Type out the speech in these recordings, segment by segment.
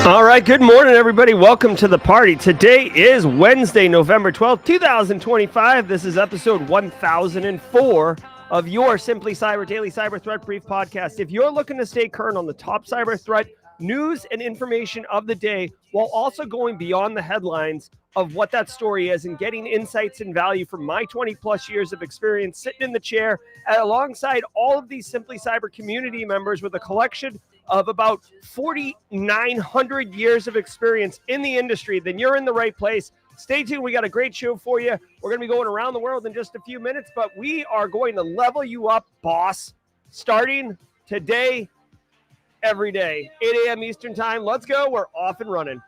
All right, good morning, everybody. Welcome to the party. Today is Wednesday, November 12th, 2025. This is episode 1004 of your Simply Cyber Daily Cyber Threat Brief podcast. If you're looking to stay current on the top cyber threat news and information of the day, while also going beyond the headlines of what that story is and getting insights and value from my 20 plus years of experience sitting in the chair alongside all of these Simply Cyber community members with a collection of about 4,900 years of experience in the industry, then you're in the right place. Stay tuned. We got a great show for you. We're going to be going around the world in just a few minutes, but we are going to level you up, boss, starting today, every day, 8 a.m. Eastern time. Let's go. We're off and running.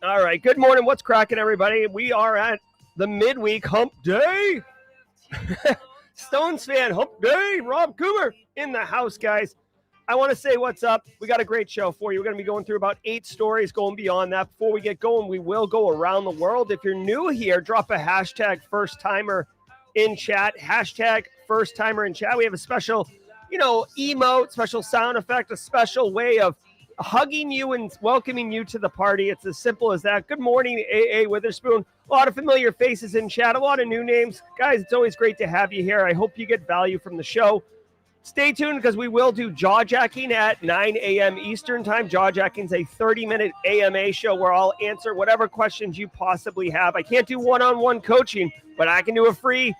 All right. Good morning. What's cracking, everybody? We are at the midweek hump day. Stones fan hump day. Rob Coomer in the house, guys. I want to say what's up. We got a great show for you. We're going to be going through about 8 stories, going beyond that. Before we get going, we will go around the world. If you're new here, drop a hashtag first timer in chat. Hashtag first timer in chat. We have a special, emote, special sound effect, a special way of hugging you and welcoming you to the party. It's as simple as that. Good morning, AA Witherspoon. A lot of familiar faces in chat, a lot of new names. Guys, it's always great to have you here. I hope you get value from the show. Stay tuned because we will do Jawjacking at 9 a.m. Eastern time. Jawjacking is a 30-minute AMA show where I'll answer whatever questions you possibly have. I can't do one-on-one coaching, but I can do a free,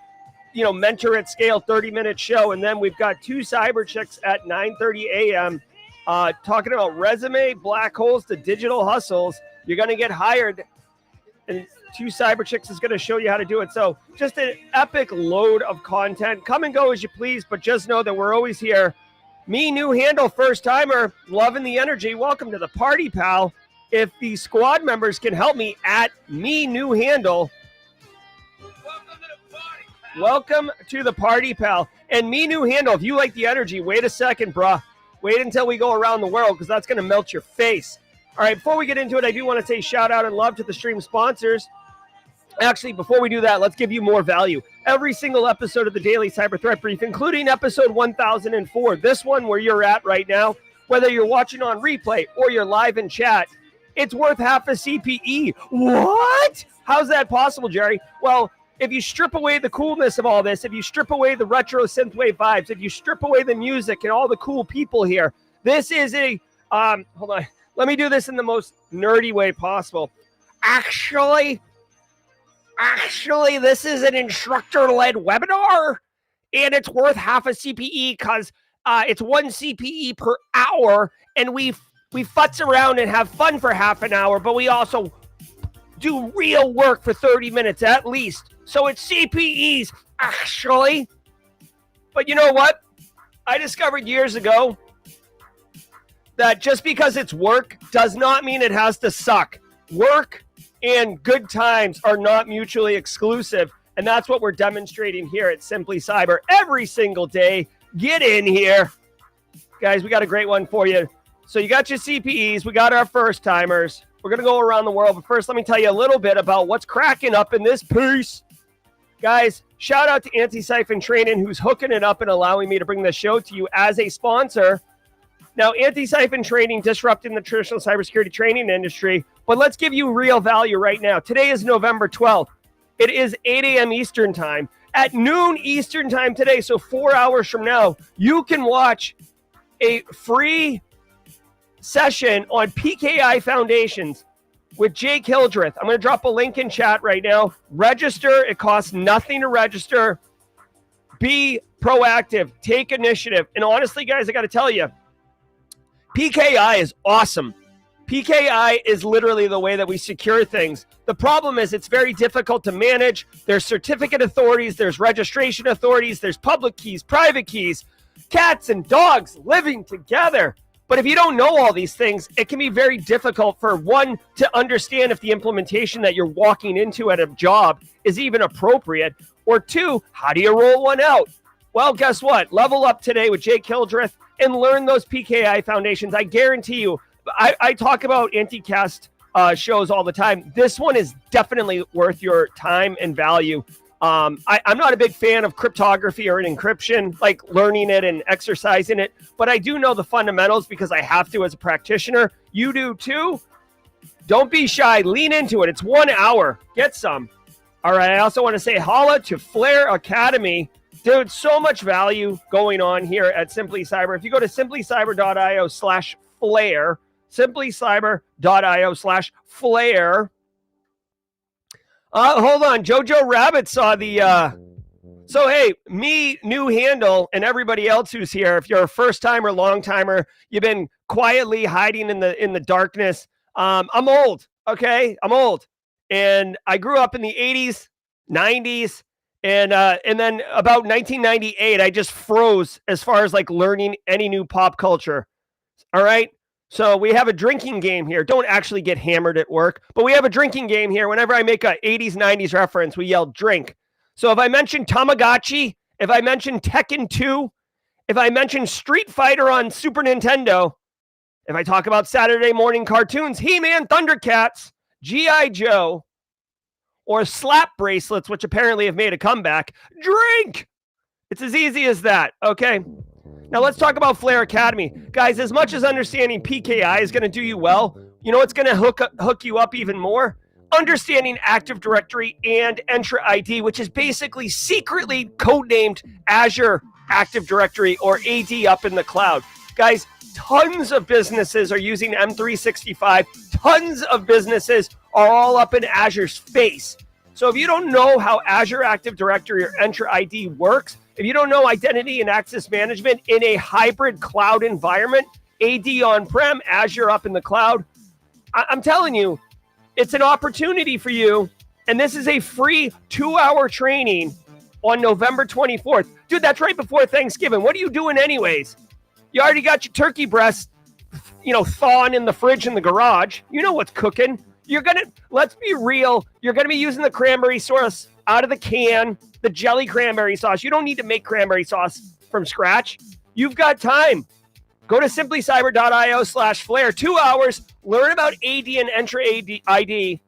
mentor at scale 30-minute show. And then we've got 2 cyber chicks at 9:30 a.m. Talking about resume black holes to digital hustles. You're going to get hired, and 2 cyber chicks is going to show you how to do it. So just an epic load of content. Come and go as you please, but just know that we're always here. Me, new handle, first timer, loving the energy. Welcome to the party, pal. If the squad members can help me at me, new handle. Welcome to the party, pal. And me, new handle. If you like the energy, wait a second, bruh. Wait until we go around the world because that's going to melt your face. All right, before we get into it, I do want to say shout out and love to the stream sponsors. Actually, before we do that, let's give you more value. Every single episode of the Daily Cyber Threat Brief, including episode 1004, this one where you're at right now, whether you're watching on replay or you're live in chat, it's worth half a CPE. What? How's that possible, Jerry? Well, if you strip away the coolness of all this, if you strip away the retro synthwave vibes, if you strip away the music and all the cool people here, this is a, hold on, let me do this in the most nerdy way possible. Actually, this is an instructor-led webinar, and it's worth half a CPE because it's 1 CPE per hour, and we futz around and have fun for half an hour, but we also do real work for 30 minutes at least. So it's CPEs, actually. But you know what? I discovered years ago that just because it's work does not mean it has to suck. Work and good times are not mutually exclusive. And that's what we're demonstrating here at Simply Cyber every single day. Get in here. Guys, we got a great one for you. So you got your CPEs. We got our first timers. We're going to go around the world. But first, let me tell you a little bit about what's cracking up in this piece. Guys, shout out to Anti-Siphon Training, who's hooking it up and allowing me to bring the show to you as a sponsor. Now, Anti-Siphon Training disrupting the traditional cybersecurity training industry, but let's give you real value right now. Today is November 12th. It is 8 a.m. Eastern time. At noon Eastern time today, so 4 hours from now, you can watch a free session on PKI Foundations with Jake Hildreth. I'm going to drop a link in chat right now. Register. It costs nothing to register. Be proactive. Take initiative. And honestly, guys, I got to tell you, PKI is awesome. PKI is literally the way that we secure things. The problem is it's very difficult to manage. There's certificate authorities. There's registration authorities. There's public keys, private keys, cats and dogs living together. But if you don't know all these things, it can be very difficult for one to understand if the implementation that you're walking into at a job is even appropriate, or two, how do you roll one out? Well, guess what? Level up today with Jake Hildreth and learn those PKI foundations. I guarantee you, I talk about anti-cast shows all the time. This one is definitely worth your time and value. I'm not a big fan of cryptography or encryption, like learning it and exercising it, but I do know the fundamentals because I have to as a practitioner. You do too. Don't be shy. Lean into it. It's 1 hour. Get some. All right. I also want to say holla to Flare Academy. Dude, so much value going on here at Simply Cyber. If you go to simplycyber.io/flare, simplycyber.io/flare. Hold on. Jojo Rabbit saw the... So, hey, me, new handle, and everybody else who's here, if you're a first-timer, long-timer, you've been quietly hiding in the darkness. I'm old, okay? I'm old. And I grew up in the 80s, 90s, and then about 1998, I just froze as far as like learning any new pop culture. All right? So we have a drinking game here. Don't actually get hammered at work, but we have a drinking game here. Whenever I make a 80s, 90s reference, we yell drink. So if I mention Tamagotchi, if I mention Tekken 2, if I mention Street Fighter on Super Nintendo, if I talk about Saturday morning cartoons, He-Man, Thundercats, G.I. Joe, or slap bracelets, which apparently have made a comeback, drink! It's as easy as that, okay? Now let's talk about Flare Academy. Guys, as much as understanding PKI is going to do you well, you know what's going to hook you up even more? Understanding Active Directory and Entra ID, which is basically secretly codenamed Azure Active Directory or AD up in the cloud. Guys, tons of businesses are using M365. Tons of businesses are all up in Azure's face. So if you don't know how Azure Active Directory or Entra ID works, if you don't know identity and access management in a hybrid cloud environment, AD on-prem, Azure up in the cloud, I'm telling you, it's an opportunity for you. And this is a free 2-hour training on November 24th. Dude, that's right before Thanksgiving. What are you doing anyways? You already got your turkey breast, thawing in the fridge in the garage. You know what's cooking. Let's be real, you're going to be using the cranberry sauce out of the can, the jelly cranberry sauce. You don't need to make cranberry sauce from scratch. You've got time. Go to simplycyber.io/flare. 2 hours, learn about AD and Entra ID,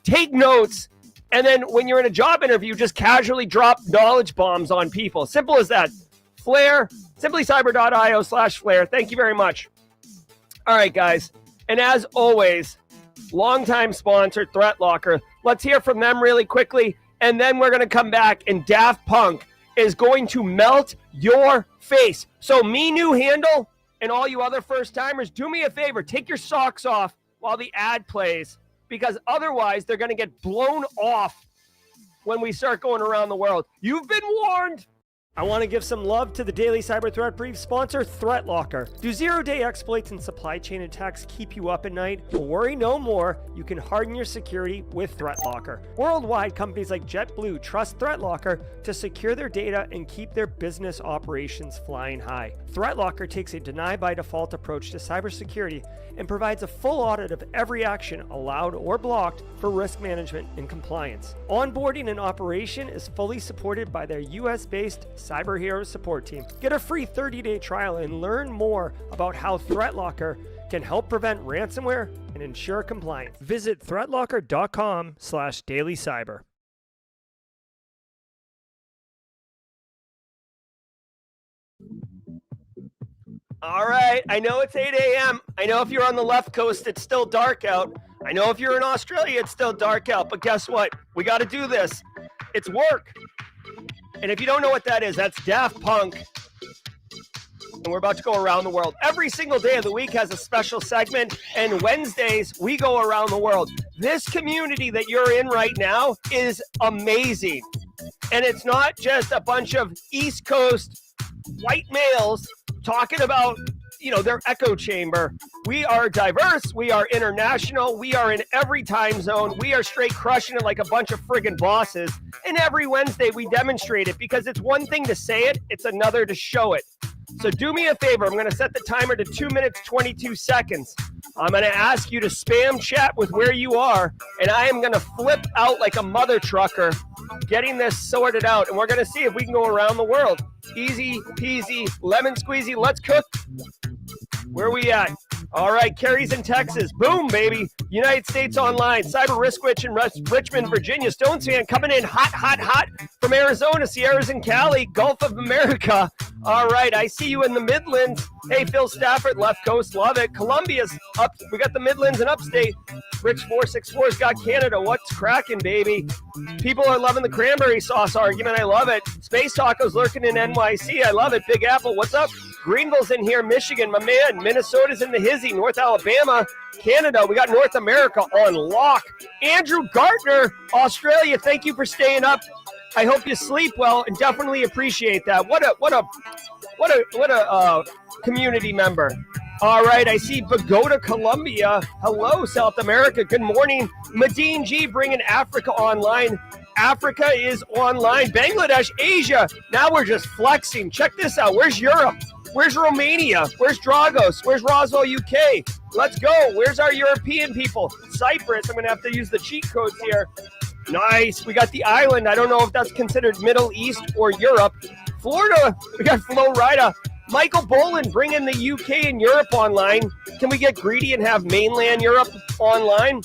take notes, and then when you're in a job interview, just casually drop knowledge bombs on people. Simple as that. Flare, simplycyber.io/flare. Thank you very much. All right, guys. And as always, longtime sponsor, ThreatLocker. Let's hear from them really quickly, and then we're going to come back, and Daft Punk is going to melt your face. So me, new handle, and all you other first-timers, do me a favor. Take your socks off while the ad plays, because otherwise they're going to get blown off when we start going around the world. You've been warned. I want to give some love to the Daily Cyber Threat Brief sponsor, ThreatLocker. Do zero-day exploits and supply chain attacks keep you up at night? Well, worry no more. You can harden your security with ThreatLocker. Worldwide, companies like JetBlue trust ThreatLocker to secure their data and keep their business operations flying high. ThreatLocker takes a deny-by-default approach to cybersecurity and provides a full audit of every action allowed or blocked for risk management and compliance. Onboarding and operation is fully supported by their US-based Cyber Heroes support team. Get a free 30-day trial and learn more about how ThreatLocker can help prevent ransomware and ensure compliance. Visit threatlocker.com/dailycyber. All right, I know it's 8 a.m. I know if you're on the left coast, it's still dark out. I know if you're in Australia, it's still dark out. But guess what? We got to do this. It's work. And if you don't know what that is, that's Daft Punk. And we're about to go around the world. Every single day of the week has a special segment. And Wednesdays, we go around the world. This community that you're in right now is amazing. And it's not just a bunch of East Coast white males talking about, their echo chamber. We are diverse. We are international. We are in every time zone. We are straight crushing it like a bunch of friggin' bosses. And every Wednesday we demonstrate it, because it's one thing to say it, it's another to show it. So do me a favor. I'm going to set the timer to 2 minutes, 22 seconds. I'm going to ask you to spam chat with where you are, and I am going to flip out like a mother trucker getting this sorted out, and we're going to see if we can go around the world. Easy peasy, lemon squeezy. Let's cook. Where are we at? All right, Carrie's in Texas. Boom, baby. United States Online. Cyber Risk Witch in Richmond, Virginia. Stones fan coming in hot from Arizona. Sierra's in Cali. Gulf of America. All right, I see you in the Midlands. Hey, Phil Stafford, left coast. Love it. Columbia's up. We got the Midlands and upstate. Rich 464's got Canada. What's cracking, baby? People are loving the cranberry sauce argument. I love it. Space Taco's lurking in NYC. I love it. Big Apple, what's up? Greenville's in here. Michigan, my man. Minnesota's in the hizzy. North Alabama. Canada. We got North America on lock. Andrew Gartner, Australia. Thank you for staying up. I hope you sleep well and definitely appreciate that. What a community member. All right, I see Bogota, Colombia. Hello, South America. Good morning. Medine G bringing Africa online. Africa is online. Bangladesh, Asia. Now we're just flexing. Check this out. Where's Europe? Where's Romania? Where's Dragos? Where's Roswell, UK? Let's go. Where's our European people? Cyprus. I'm going to have to use the cheat codes here. Nice. We got the island. I don't know if that's considered Middle East or Europe. Florida. We got Florida. Michael Boland bringing the UK and Europe online. Can we get greedy and have mainland Europe online?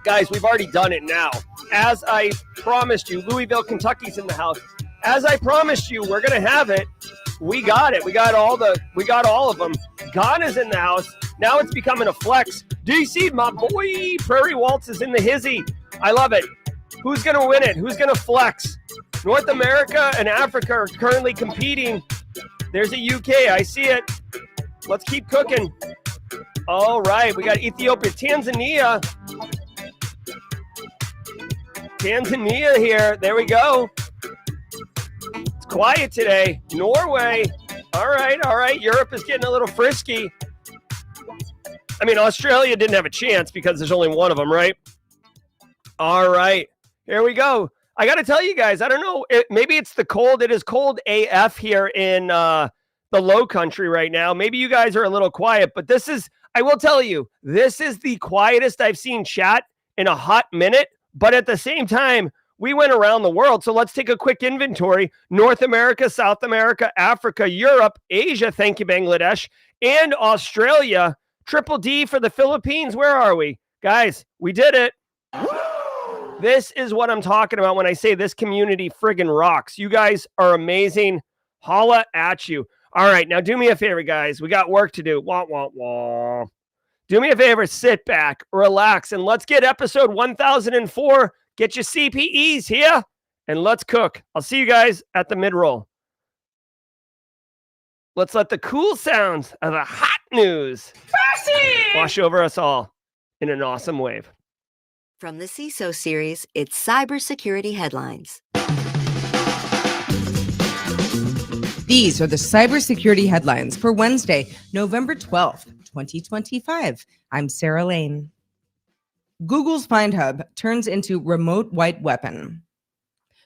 Guys, we've already done it now. As I promised you, Louisville, Kentucky's in the house. As I promised you, we're going to have it. We got it. We got all of them. Ghana's in the house. Now it's becoming a flex. DC, my boy, Prairie Waltz is in the hizzy. I love it. Who's going to win it? Who's going to flex? North America and Africa are currently competing. There's a UK. I see it. Let's keep cooking. All right. We got Ethiopia. Tanzania here. There we go. It's quiet today. Norway. All right. Europe is getting a little frisky. I mean, Australia didn't have a chance because there's only one of them, right? All right. Here we go. I got to tell you guys, I don't know. Maybe it's the cold. It is cold AF here in the low country right now. Maybe you guys are a little quiet, but I will tell you, this is the quietest I've seen chat in a hot minute. But at the same time, we went around the world. So let's take a quick inventory. North America, South America, Africa, Europe, Asia. Thank you, Bangladesh, and Australia. Triple D for the Philippines. Where are we? Guys, we did it. This is what I'm talking about when I say this community friggin' rocks. You guys are amazing. Holla at you. All right, now do me a favor, guys. We got work to do. Wah, wah, wah. Do me a favor, sit back, relax, and let's get episode 1004. Get your CPEs here, and let's cook. I'll see you guys at the mid-roll. Let's let the cool sounds of the hot news wash over us all in an awesome wave. From the CISO series, it's cybersecurity headlines. These are the cybersecurity headlines for Wednesday, November 12th, 2025. I'm Sarah Lane. Google's Find Hub turns into remote white weapon.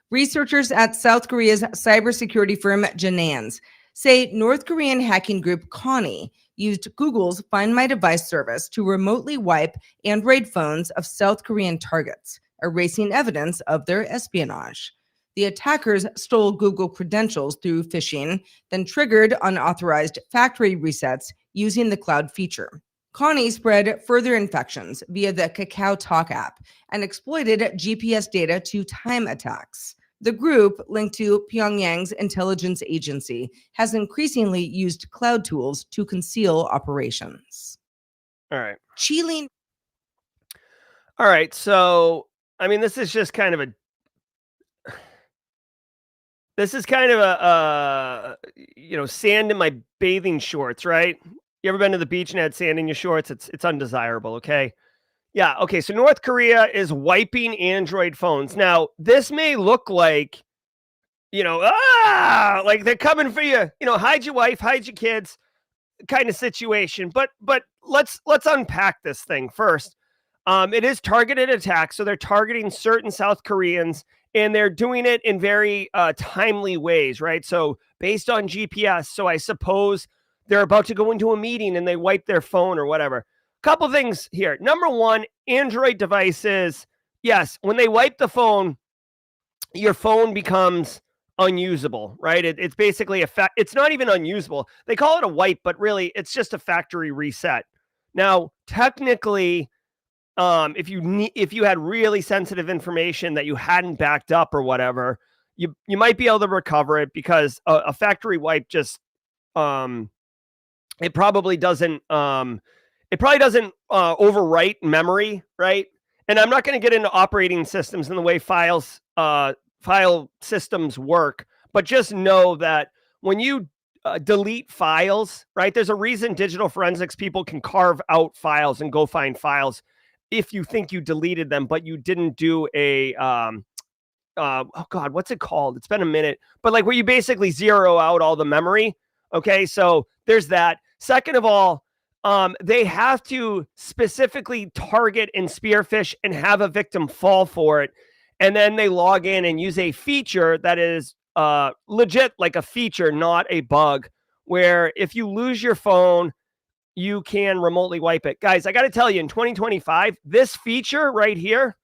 Researchers at South Korea's cybersecurity firm Janans say North Korean hacking group Connie used Google's Find My Device service to remotely wipe Android phones of South Korean targets, erasing evidence of their espionage. The attackers stole Google credentials through phishing, then triggered unauthorized factory resets using the cloud feature. Connie spread further infections via the Kakao Talk app and exploited GPS data to time attacks. The group, linked to Pyongyang's intelligence agency, has increasingly used cloud tools to conceal operations. All right. Qilin. All right. So, I mean, this is kind of a sand in my bathing shorts, right? You ever been to the beach and had sand in your shorts? It's undesirable, okay? Yeah, okay, so North Korea is wiping Android phones. Now, this may look like, like they're coming for you, hide your wife, hide your kids kind of situation. But let's unpack this thing first. It is targeted attack, so they're targeting certain South Koreans, and they're doing it in very timely ways, right? So based on GPS, so I suppose they're about to go into a meeting and they wipe their phone or whatever. Couple things here. Number one, Android devices. Yes, when they wipe the phone, your phone becomes unusable, right? It's basically it's not even unusable. They call it a wipe, but really it's just a factory reset. Now, technically, if you had really sensitive information that you hadn't backed up or whatever, you might be able to recover it, because a factory wipe just it probably doesn't overwrite memory, right? And I'm not going to get into operating systems and the way file systems work, but just know that when you delete files, right? There's a reason digital forensics people can carve out files and go find files if you think you deleted them, but you didn't do a oh God, what's it called? It's been a minute, but like where you basically zero out all the memory. Okay, so there's that. Second of all, they have to specifically target and spearfish and have a victim fall for it. And then they log in and use a feature that is legit, like a feature, not a bug, where if you lose your phone, you can remotely wipe it. Guys, I got to tell you, in 2025, this feature right here,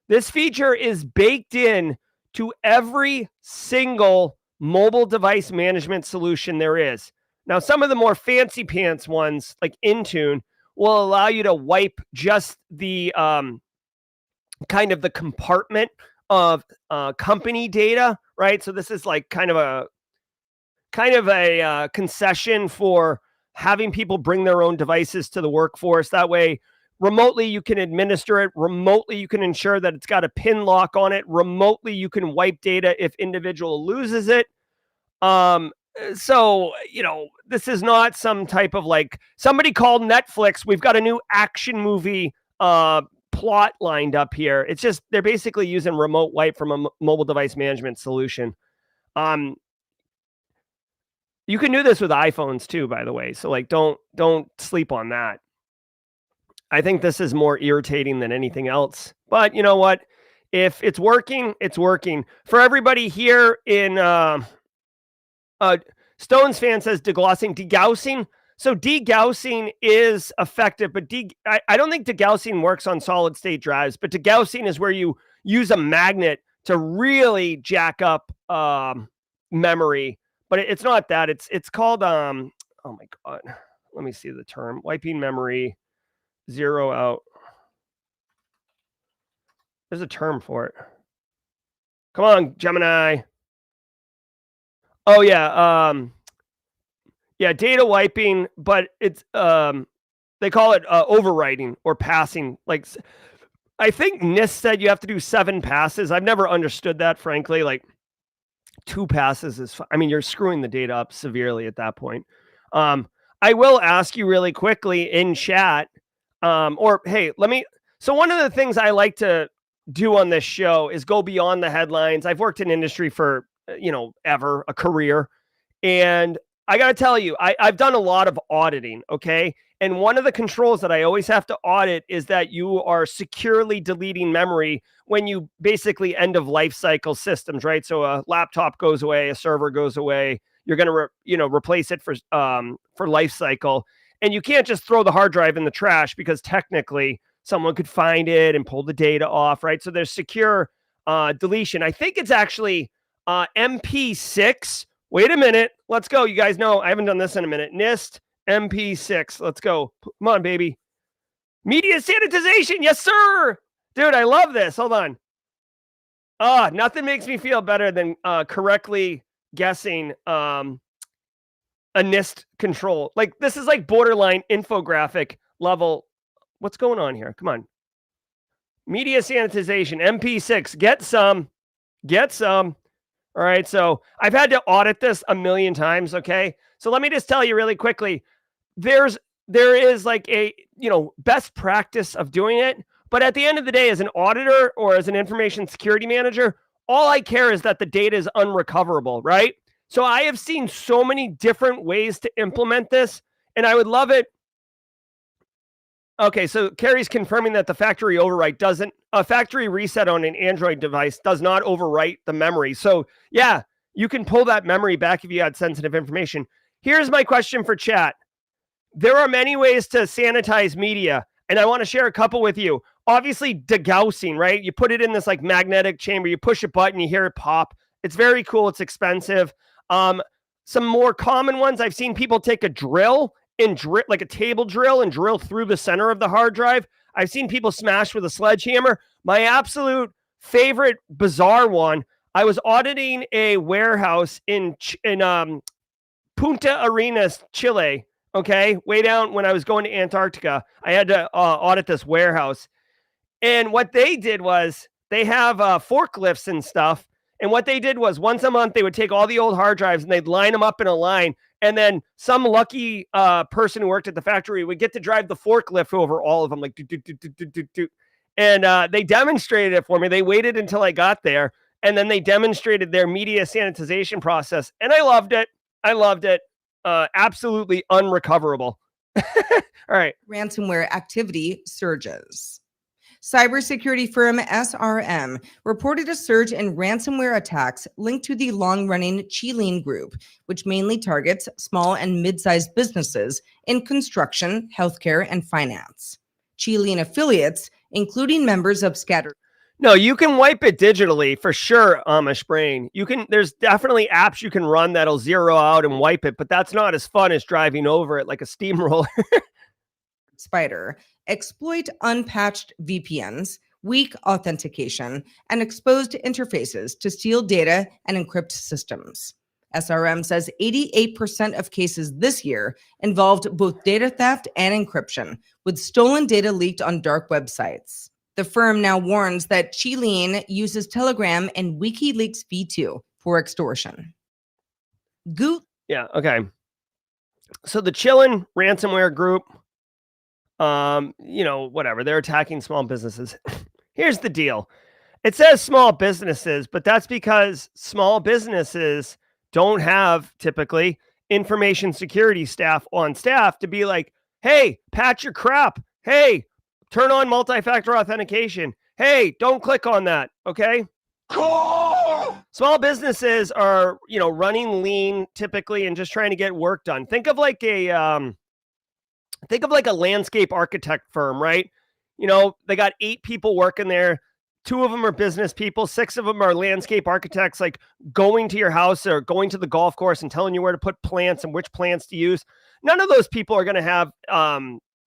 this feature is baked in to every single mobile device management solution there is. Now, some of the more fancy pants ones, like Intune, will allow you to wipe just the kind of the compartment of company data, right? So this is like kind of a concession for having people bring their own devices to the workforce. That way, remotely you can administer it. Remotely you can ensure that it's got a pin lock on it. Remotely you can wipe data if individual loses it. So, this is not some type of like somebody called Netflix. We've got a new action movie plot lined up here. It's just they're basically using remote wipe from a mobile device management solution. You can do this with iPhones too, by the way. So like don't sleep on that. I think this is more irritating than anything else. But you know what? If it's working, it's working. For everybody here in Stones fan says degaussing. So degaussing is effective, but I don't think degaussing works on solid state drives, but degaussing is where you use a magnet to really jack up memory. But it's not that. It's called oh my God. Let me see the term. Wiping memory, zero out. There's a term for it. Come on, Gemini. Oh yeah. Yeah, data wiping, but it's they call it overwriting or passing. Like I think NIST said you have to do 7 passes. I've never understood that, frankly. Like 2 passes is, I mean, you're screwing the data up severely at that point. I will ask you really quickly in chat, or hey, so one of the things I like to do on this show is go beyond the headlines. I've worked in industry for, ever, a career. And I got to tell you, I've done a lot of auditing, okay? And one of the controls that I always have to audit is that you are securely deleting memory when you basically end of life cycle systems, right? So a laptop goes away, a server goes away, you're going to, replace it for life cycle. And you can't just throw the hard drive in the trash because technically someone could find it and pull the data off, right? So there's secure deletion. I think it's actually MP6. Wait a minute. Let's go. You guys know I haven't done this in a minute. NIST MP6. Let's go. Come on, baby. Media sanitization. Yes, sir. Dude, I love this. Hold on. Nothing makes me feel better than correctly guessing a NIST control. Like this is like borderline infographic level. What's going on here? Come on. Media sanitization. MP6. Get some. All right, so I've had to audit this a million times, okay? So let me just tell you really quickly. There is like a, best practice of doing it, but at the end of the day, as an auditor or as an information security manager, all I care is that the data is unrecoverable, right? So I have seen so many different ways to implement this, and I would love it. Okay, so Carrie's confirming that the factory overwrite a factory reset on an Android device does not overwrite the memory. So yeah, you can pull that memory back if you had sensitive information. Here's my question for chat. There are many ways to sanitize media, and I want to share a couple with you. Obviously, degaussing, right? You put it in this like magnetic chamber, you push a button, you hear it pop, It's very cool. It's expensive. Some more common ones, I've seen people take a drill and like a table drill and drill through the center of the hard drive. I've seen people smash with a sledgehammer. My absolute favorite bizarre one, I was auditing a warehouse in Punta Arenas, Chile. Okay, way down when I was going to Antarctica, I had to audit this warehouse. And what they did was they have forklifts and stuff. And what they did was once a month, they would take all the old hard drives and they'd line them up in a line. And then some lucky person who worked at the factory would get to drive the forklift over all of them, like do, do, do, do, do, do, do. And they demonstrated it for me. They waited until I got there. And then they demonstrated their media sanitization process. And I loved it. Absolutely unrecoverable. All right. Ransomware activity surges. Cybersecurity firm SRM reported a surge in ransomware attacks linked to the long-running Qilin group, which mainly targets small and mid-sized businesses in construction, healthcare, and finance. Qilin affiliates, including members of scattered. No, you can wipe it digitally for sure, Amish brain. There's definitely apps you can run that'll zero out and wipe it, but that's not as fun as driving over it like a steamroller. Spider exploit unpatched VPNs, weak authentication, and exposed interfaces to steal data and encrypt systems. SRM says 88% of cases this year involved both data theft and encryption, with stolen data leaked on dark websites. The firm now warns that Qilin uses Telegram and WikiLeaks V2 for extortion. Yeah, okay. So the Qilin ransomware group, whatever, they're attacking small businesses. Here's the deal. It says small businesses, but that's because small businesses don't have typically information security staff on staff to be like, hey, patch your crap. Hey, turn on multi-factor authentication. Hey, don't click on that. Okay. Small businesses are, running lean typically and just trying to get work done. Think of like a landscape architect firm, right? They got 8 people working there. 2 of them are business people. 6 of them are landscape architects, like going to your house or going to the golf course and telling you where to put plants and which plants to use. None of those people are going to have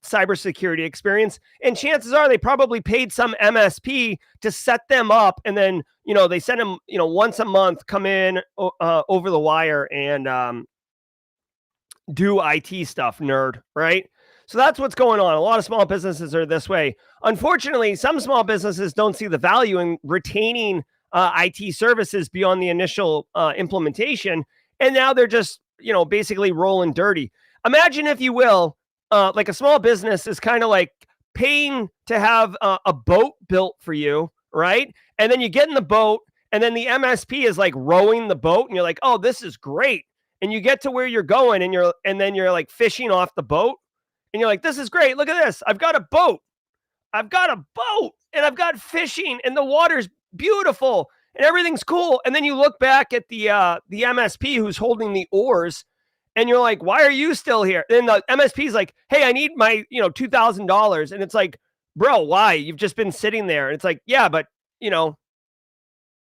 cybersecurity experience. And chances are they probably paid some MSP to set them up. And then, they send them, once a month, come in over the wire and do IT stuff, nerd, right? So that's what's going on. A lot of small businesses are this way. Unfortunately, some small businesses don't see the value in retaining IT services beyond the initial implementation. And now they're just, basically rolling dirty. Imagine, if you will, like a small business is kind of like paying to have a boat built for you, right? And then you get in the boat and then the MSP is like rowing the boat and you're like, oh, this is great. And you get to where you're going and then you're like fishing off the boat. And you're like, this is great. Look at this. I've got a boat and I've got fishing and the water's beautiful and everything's cool. And then you look back at the MSP who's holding the oars and you're like, why are you still here? And the MSP is like, hey, I need my, $2,000. And it's like, bro, why? You've just been sitting there. And it's like, yeah, but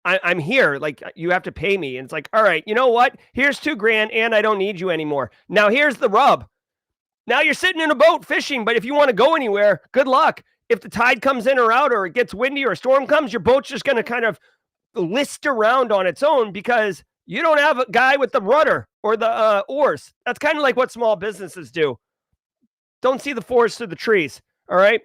I'm here. Like, you have to pay me. And it's like, all right, you know what? Here's $2,000 and I don't need you anymore. Now here's the rub. Now you're sitting in a boat fishing, but if you want to go anywhere, good luck. If the tide comes in or out or it gets windy or a storm comes, your boat's just going to kind of list around on its own because you don't have a guy with the rudder or the oars. That's kind of like what small businesses do. Don't see the forest through the trees, all right?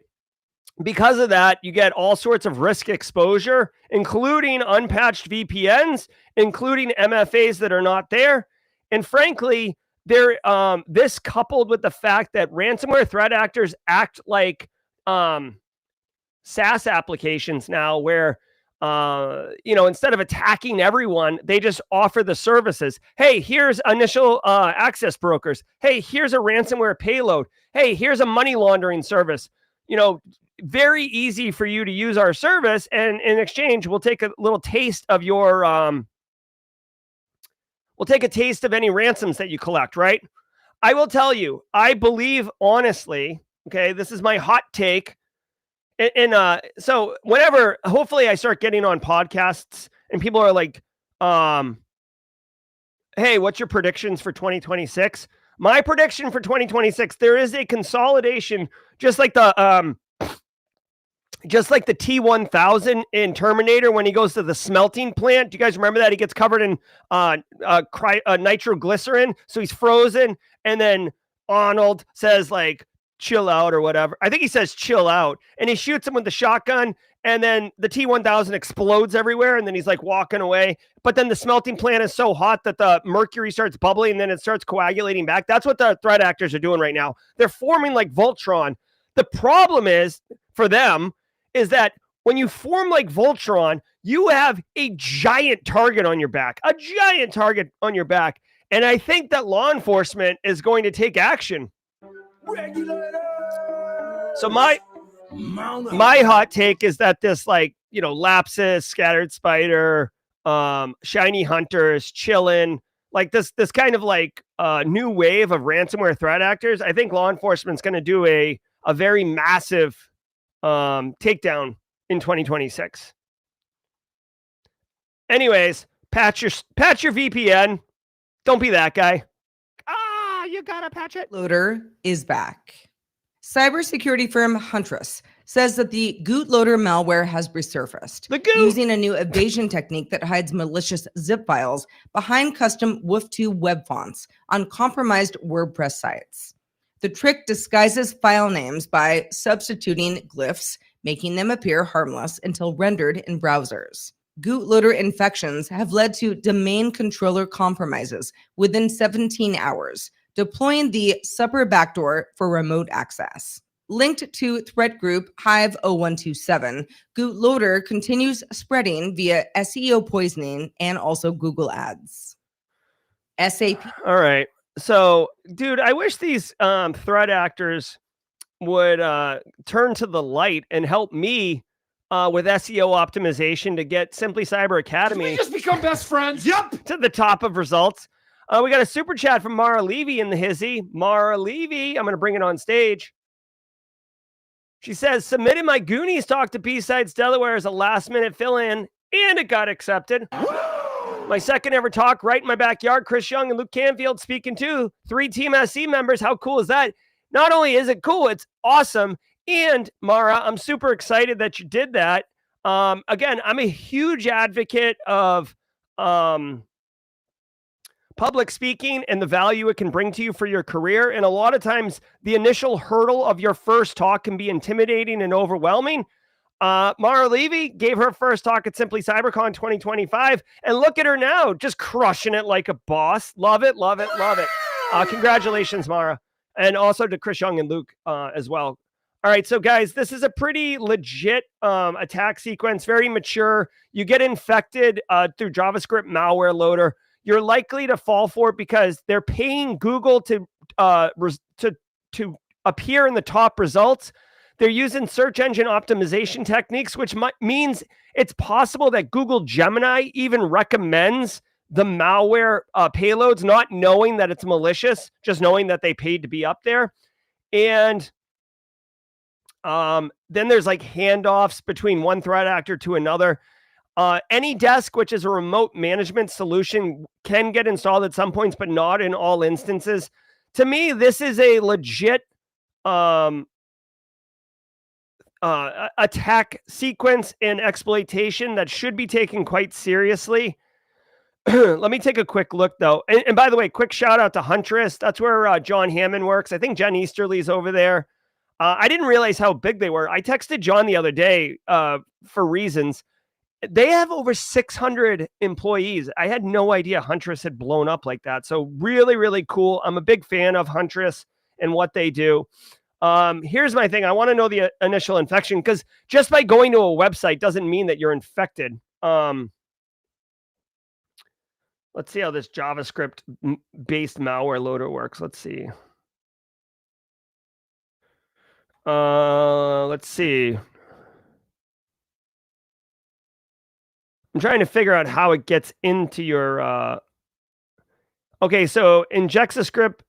Because of that, you get all sorts of risk exposure, including unpatched VPNs, including MFAs that are not there. And frankly, this coupled with the fact that ransomware threat actors act like SaaS applications now where, instead of attacking everyone, they just offer the services. Hey, here's initial access brokers. Hey, here's a ransomware payload. Hey, here's a money laundering service. Very easy for you to use our service. And in exchange, we'll take a little taste of your, we'll take a taste of any ransoms that you collect, right? I will tell you, I believe honestly, okay, this is my hot take. And so whenever, hopefully I start getting on podcasts and people are like, Hey, what's your predictions for 2026? My prediction for 2026, there is a consolidation, just like the T-1000 in Terminator when he goes to the smelting plant. Do you guys remember that? He gets covered in nitroglycerin, so he's frozen, and then Arnold says, like, chill out or whatever. I think he says chill out, and he shoots him with the shotgun, and then the T-1000 explodes everywhere, and then he's like walking away. But then the smelting plant is so hot that the mercury starts bubbling, and then it starts coagulating back. That's what the threat actors are doing right now. They're forming like Voltron. The problem is, for them, is that when you form like Voltron, you have a giant target on your back, And I think that law enforcement is going to take action. So my hot take is that this, like, Lapsus, Scattered Spider, Shiny Hunters, Qilin, like this kind of like new wave of ransomware threat actors, I think law enforcement's going to do a very massive takedown in 2026. Anyways, patch your VPN. Don't be that guy. You gotta patch it. GootLoader is back. Cybersecurity firm Huntress says that the GootLoader malware has resurfaced using a new evasion technique that hides malicious zip files behind custom WooF2 web fonts on compromised WordPress sites. The trick disguises file names by substituting glyphs, making them appear harmless until rendered in browsers. GootLoader infections have led to domain controller compromises within 17 hours, deploying the super backdoor for remote access. Linked to threat group Hive 0127, GootLoader continues spreading via SEO poisoning and also Google Ads. SAP. All right. So, dude, I wish these threat actors would turn to the light and help me with SEO optimization to get Simply Cyber Academy. We just become best friends. Yep. To the top of results. We got a super chat from Mara Levy in the hizzy. Mara Levy, I'm going to bring it on stage. She says, submitted my Goonies talk to B-Sides Delaware as a last-minute fill-in, and it got accepted. My second ever talk right in my backyard. Chris Young and Luke Canfield speaking too. 3 Team SC members. How cool is that? Not only is it cool, it's awesome. And Mara, I'm super excited that you did that. Again, I'm a huge advocate of public speaking and the value it can bring to you for your career. And a lot of times the initial hurdle of your first talk can be intimidating and overwhelming. Mara Levy gave her first talk at Simply CyberCon 2025. And look at her now, just crushing it like a boss. Love it, love it, love it. Congratulations, Mara. And also to Chris Young and Luke as well. All right, so guys, this is a pretty legit attack sequence, very mature. You get infected through JavaScript malware loader. You're likely to fall for it because they're paying Google to appear in the top results. They're using search engine optimization techniques, which means it's possible that Google Gemini even recommends the malware payloads, not knowing that it's malicious, just knowing that they paid to be up there. And then there's like handoffs between one threat actor to another. AnyDesk, which is a remote management solution, can get installed at some points, but not in all instances. To me, this is a legit attack sequence and exploitation that should be taken quite seriously. Let me take a quick look, though. And by the way, quick shout out to Huntress. That's where John Hammond works. I think Jen Easterly's over there. I didn't realize how big they were. I texted John the other day for reasons. They have over 600 employees. I had no idea Huntress had blown up like that. So really, really cool. I'm a big fan of Huntress and what they do. Here's my thing. I want to know the initial infection because just by going to a website doesn't mean that you're infected. Let's see how this JavaScript-based malware loader works. Let's see. Let's see. I'm trying to figure out how it gets into your... Okay, so injects a script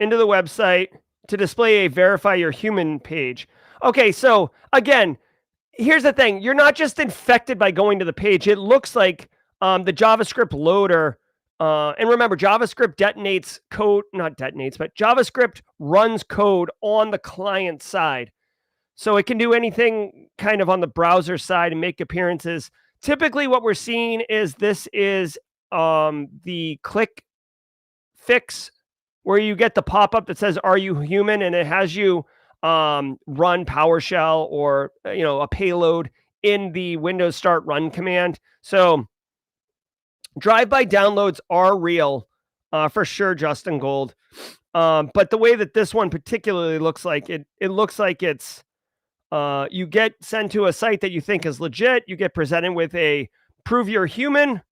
into the website to display a verify your human page. Okay, so again, here's the thing. You're not just infected by going to the page. It looks like the JavaScript loader. And remember, JavaScript detonates code, not detonates, but JavaScript runs code on the client side. So it can do anything kind of on the browser side and make appearances. Typically what we're seeing is this is the click fix where you get the pop-up that says, "Are you human?" And it has you run PowerShell or a payload in the Windows Start Run command. So drive-by downloads are real for sure, Justin Gold. But the way that this one particularly looks like, it looks like it's you get sent to a site that you think is legit. You get presented with a prove you're human.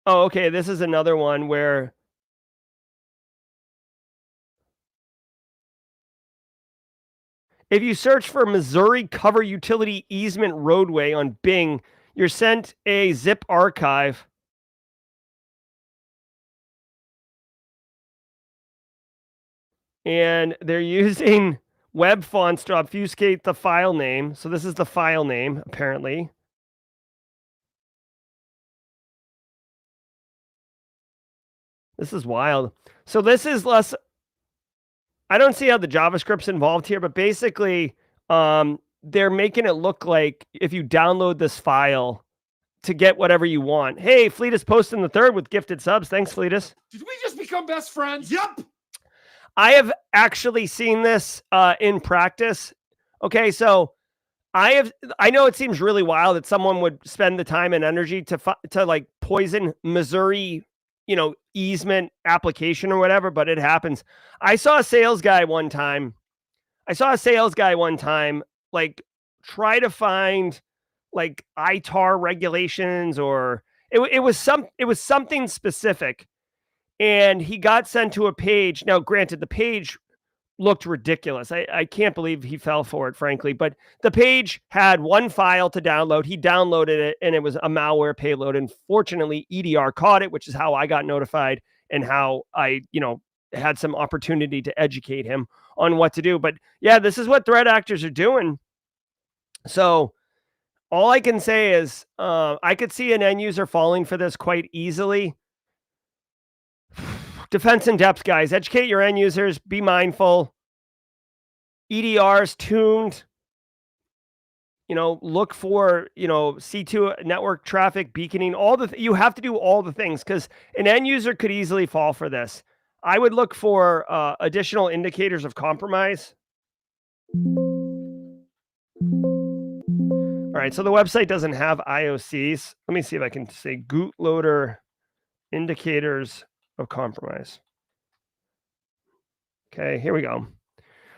Oh, okay. This is another one where if you search for Missouri Cover Utility Easement Roadway on Bing, you're sent a zip archive. And they're using web fonts to obfuscate the file name. So this is the file name, apparently. This is wild. So this is less, I don't see how the JavaScript's involved here, but basically they're making it look like if you download this file to get whatever you want. Hey, Fleetus posting the third with gifted subs. Thanks, Fleetus. Did we just become best friends? Yep. I have actually seen this in practice. Okay, so I know it seems really wild that someone would spend the time and energy to like poison Missouri, easement application or whatever, but it happens. I saw a sales guy one time like try to find like ITAR regulations or it was something specific. And he got sent to a page. Now, granted, the page looked ridiculous. I can't believe he fell for it, frankly. But the page had one file to download. He downloaded it, and it was a malware payload. And fortunately, EDR caught it, which is how I got notified and how I, had some opportunity to educate him on what to do. But yeah, this is what threat actors are doing. So all I can say is I could see an end user falling for this quite easily. Defense in depth, guys. Educate your end users. Be mindful. EDRs tuned. Look for, C2 network traffic, beaconing, you have to do all the things because an end user could easily fall for this. I would look for additional indicators of compromise. All right, so the website doesn't have IOCs. Let me see if I can say GootLoader indicators of compromise. Okay, here we go.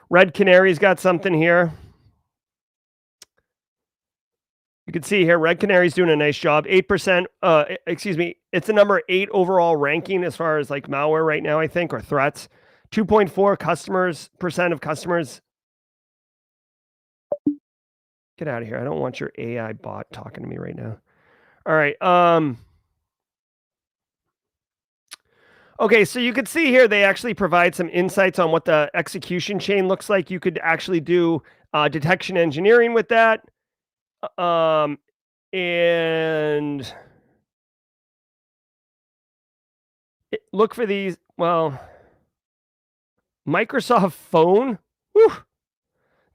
Red Canary's got something here. You can see here, Red Canary's doing a nice job. 8%, it's the number 8 overall ranking as far as like malware right now, I think, or threats. 2.4% of customers. Get out of here. I don't want your AI bot talking to me right now. All right. Okay, so you can see here they actually provide some insights on what the execution chain looks like. You could actually do detection engineering with that. And look for these. Well, Microsoft Phone. Whew.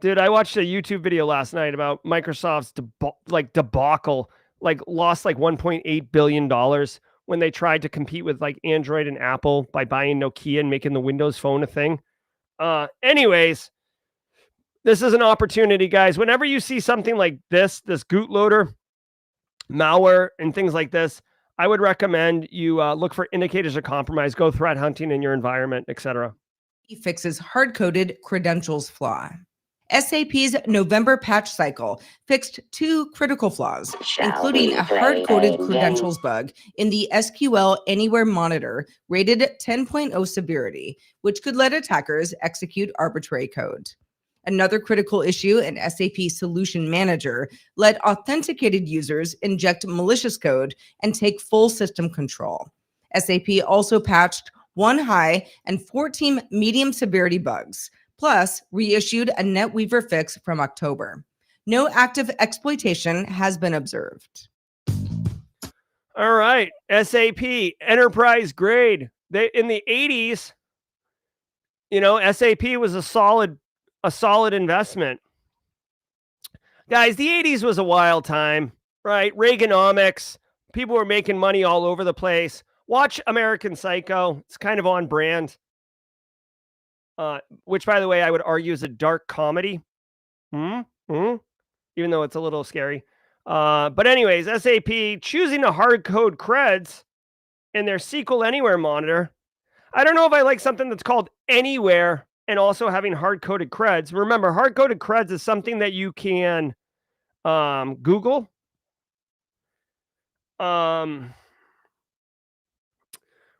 Dude, I watched a YouTube video last night about Microsoft's debacle, like lost like $1.8 billion when they tried to compete with like Android and Apple by buying Nokia and making the Windows Phone a thing. Anyways, this is an opportunity, guys. Whenever you see something like this GootLoader, malware, and things like this, I would recommend you look for indicators of compromise, go threat hunting in your environment, etc. He fixes hard-coded credentials flaw. SAP's November patch cycle fixed 2 critical flaws, including a hard-coded credentials bug in the SQL Anywhere monitor rated 10.0 severity, which could let attackers execute arbitrary code. Another critical issue in SAP Solution Manager let authenticated users inject malicious code and take full system control. SAP also patched 1 high and 14 medium severity bugs, plus reissued a NetWeaver fix from October. No active exploitation has been observed. All right, SAP enterprise grade. In the 80s, SAP was a solid investment. Guys, the 80s was a wild time, right? Reaganomics, people were making money all over the place. Watch American Psycho. It's kind of on brand. Which, by the way, I would argue is a dark comedy. Even though it's a little scary. But anyways, SAP choosing to hard code creds in their SQL Anywhere monitor. I don't know if I like something that's called Anywhere and also having hard-coded creds. Remember, hard-coded creds is something that you can Google.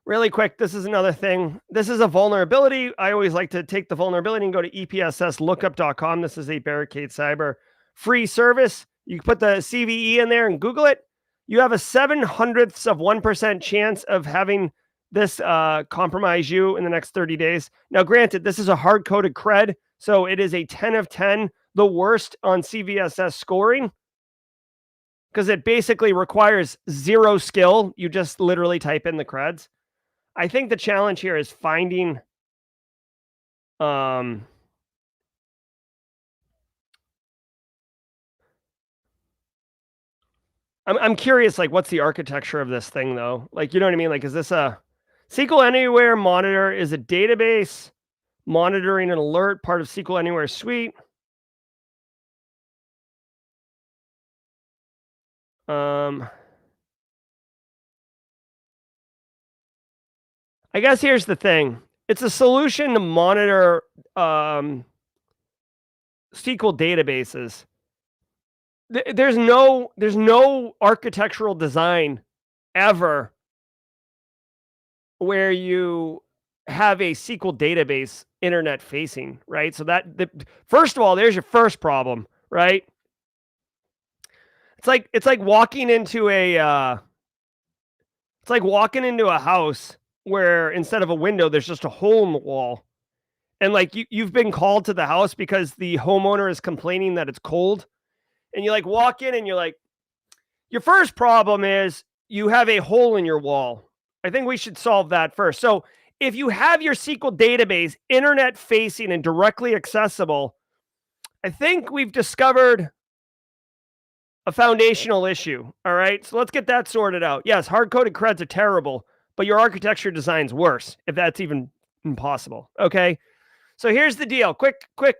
Really quick, this is another thing. This is a vulnerability. I always like to take the vulnerability and go to epsslookup.com. This is a Barricade Cyber free service. You can put the CVE in there and Google it. You have a 0.07% chance of having this compromise you in the next 30 days. Now, granted, this is a hard-coded cred, so it is a 10 of 10, the worst on CVSS scoring, because it basically requires zero skill. You just literally type in the creds. I think the challenge here is finding I'm curious, like, what's the architecture of this thing, though? Like, you know what I mean? Like, is this a SQL Anywhere monitor? Is a database monitoring an alert part of SQL Anywhere suite? I guess here's the thing. It's a solution to monitor SQL databases. There's no architectural design ever where you have a SQL database internet facing, right? So first of all, there's your first problem, right? It's like walking into a house where instead of a window, there's just a hole in the wall. And like you've been called to the house because the homeowner is complaining that it's cold. And you like walk in and you're like, your first problem is you have a hole in your wall. I think we should solve that first. So if you have your SQL database internet facing and directly accessible, I think we've discovered a foundational issue. All right. So let's get that sorted out. Yes, hard-coded creds are terrible, but your architecture design's worse, if that's even possible. Okay. So here's the deal. Quick,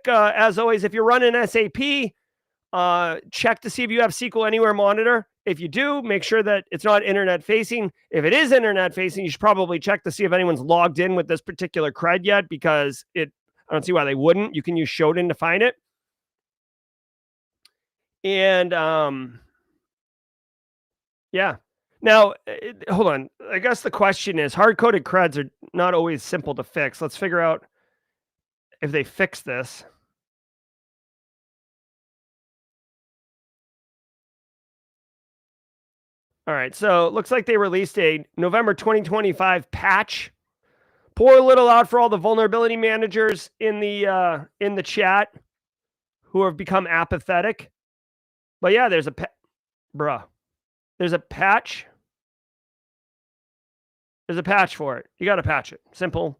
as always, if you're running SAP, check to see if you have SQL Anywhere monitor. If you do, make sure that it's not internet facing. If it is internet facing, you should probably check to see if anyone's logged in with this particular cred yet, because I don't see why they wouldn't. You can use Shodan to find it. And yeah. Now, hold on. I guess the question is, hard-coded creds are not always simple to fix. Let's figure out if they fix this. All right, so it looks like they released a November 2025 patch. Pour a little out for all the vulnerability managers in the chat who have become apathetic. But yeah, there's a patch. There's a patch for it. You got to patch it. Simple.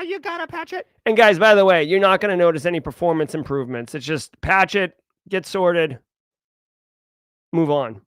You got to patch it. And guys, by the way, you're not going to notice any performance improvements. It's just patch it, get sorted, move on.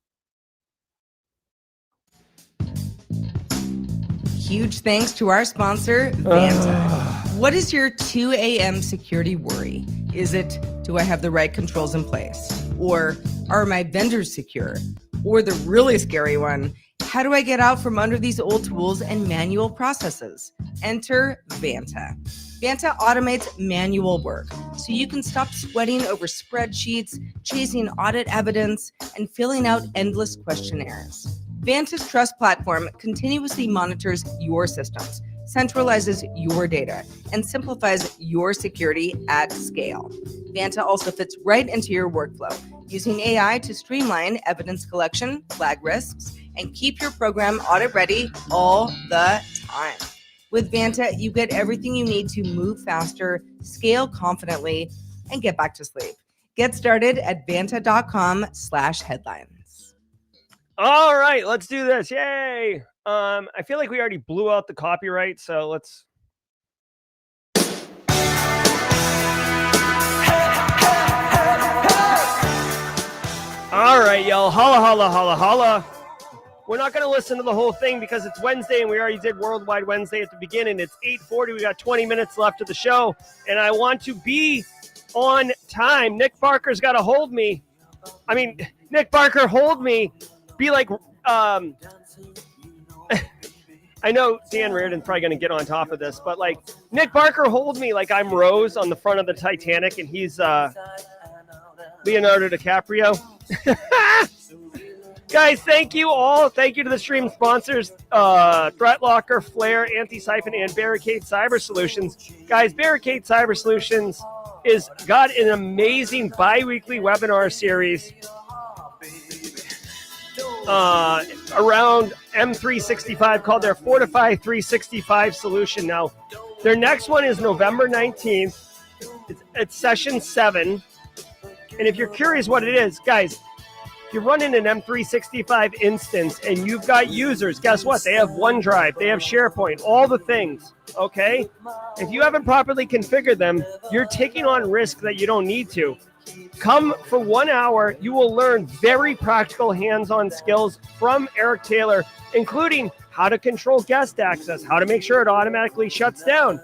Huge thanks to our sponsor, Vanta. What is your 2 a.m. security worry? Is it, do I have the right controls in place? Or are my vendors secure? Or the really scary one, how do I get out from under these old tools and manual processes? Enter Vanta. Vanta automates manual work so you can stop sweating over spreadsheets, chasing audit evidence, and filling out endless questionnaires. Vanta's Trust Platform continuously monitors your systems, centralizes your data, and simplifies your security at scale. Vanta also fits right into your workflow, using AI to streamline evidence collection, flag risks, and keep your program audit ready all the time. With Vanta, you get everything you need to move faster, scale confidently, and get back to sleep. Get started at vanta.com/headlines. All right, let's do this. Yay. I feel like we already blew out the copyright, so let's. All right, y'all. Holla, holla, holla, holla. We're not going to listen to the whole thing because it's Wednesday and we already did Worldwide Wednesday at the beginning. It's 8:40. We got 20 minutes left of the show, and I want to be on time. Nick Barker's got to hold me. Nick Barker, hold me. Be like, I know Dan Reardon's probably going to get on top of this, but like Nick Barker, hold me like I'm Rose on the front of the Titanic and he's Leonardo DiCaprio. Guys, thank you all. Thank you to the stream sponsors, ThreatLocker, Flare, Anti-Siphon, and Barricade Cyber Solutions. Guys, Barricade Cyber Solutions is got an amazing bi-weekly webinar series around M365 called their Fortify 365 solution. Now, their next one is November 19th. It's session 7. And if you're curious what it is, guys, if you're running an M365 instance and you've got users, guess what? They have OneDrive, they have SharePoint, all the things, okay? If you haven't properly configured them, you're taking on risk that you don't need to. Come for 1 hour. You will learn very practical hands-on skills from Eric Taylor, including how to control guest access, how to make sure it automatically shuts down,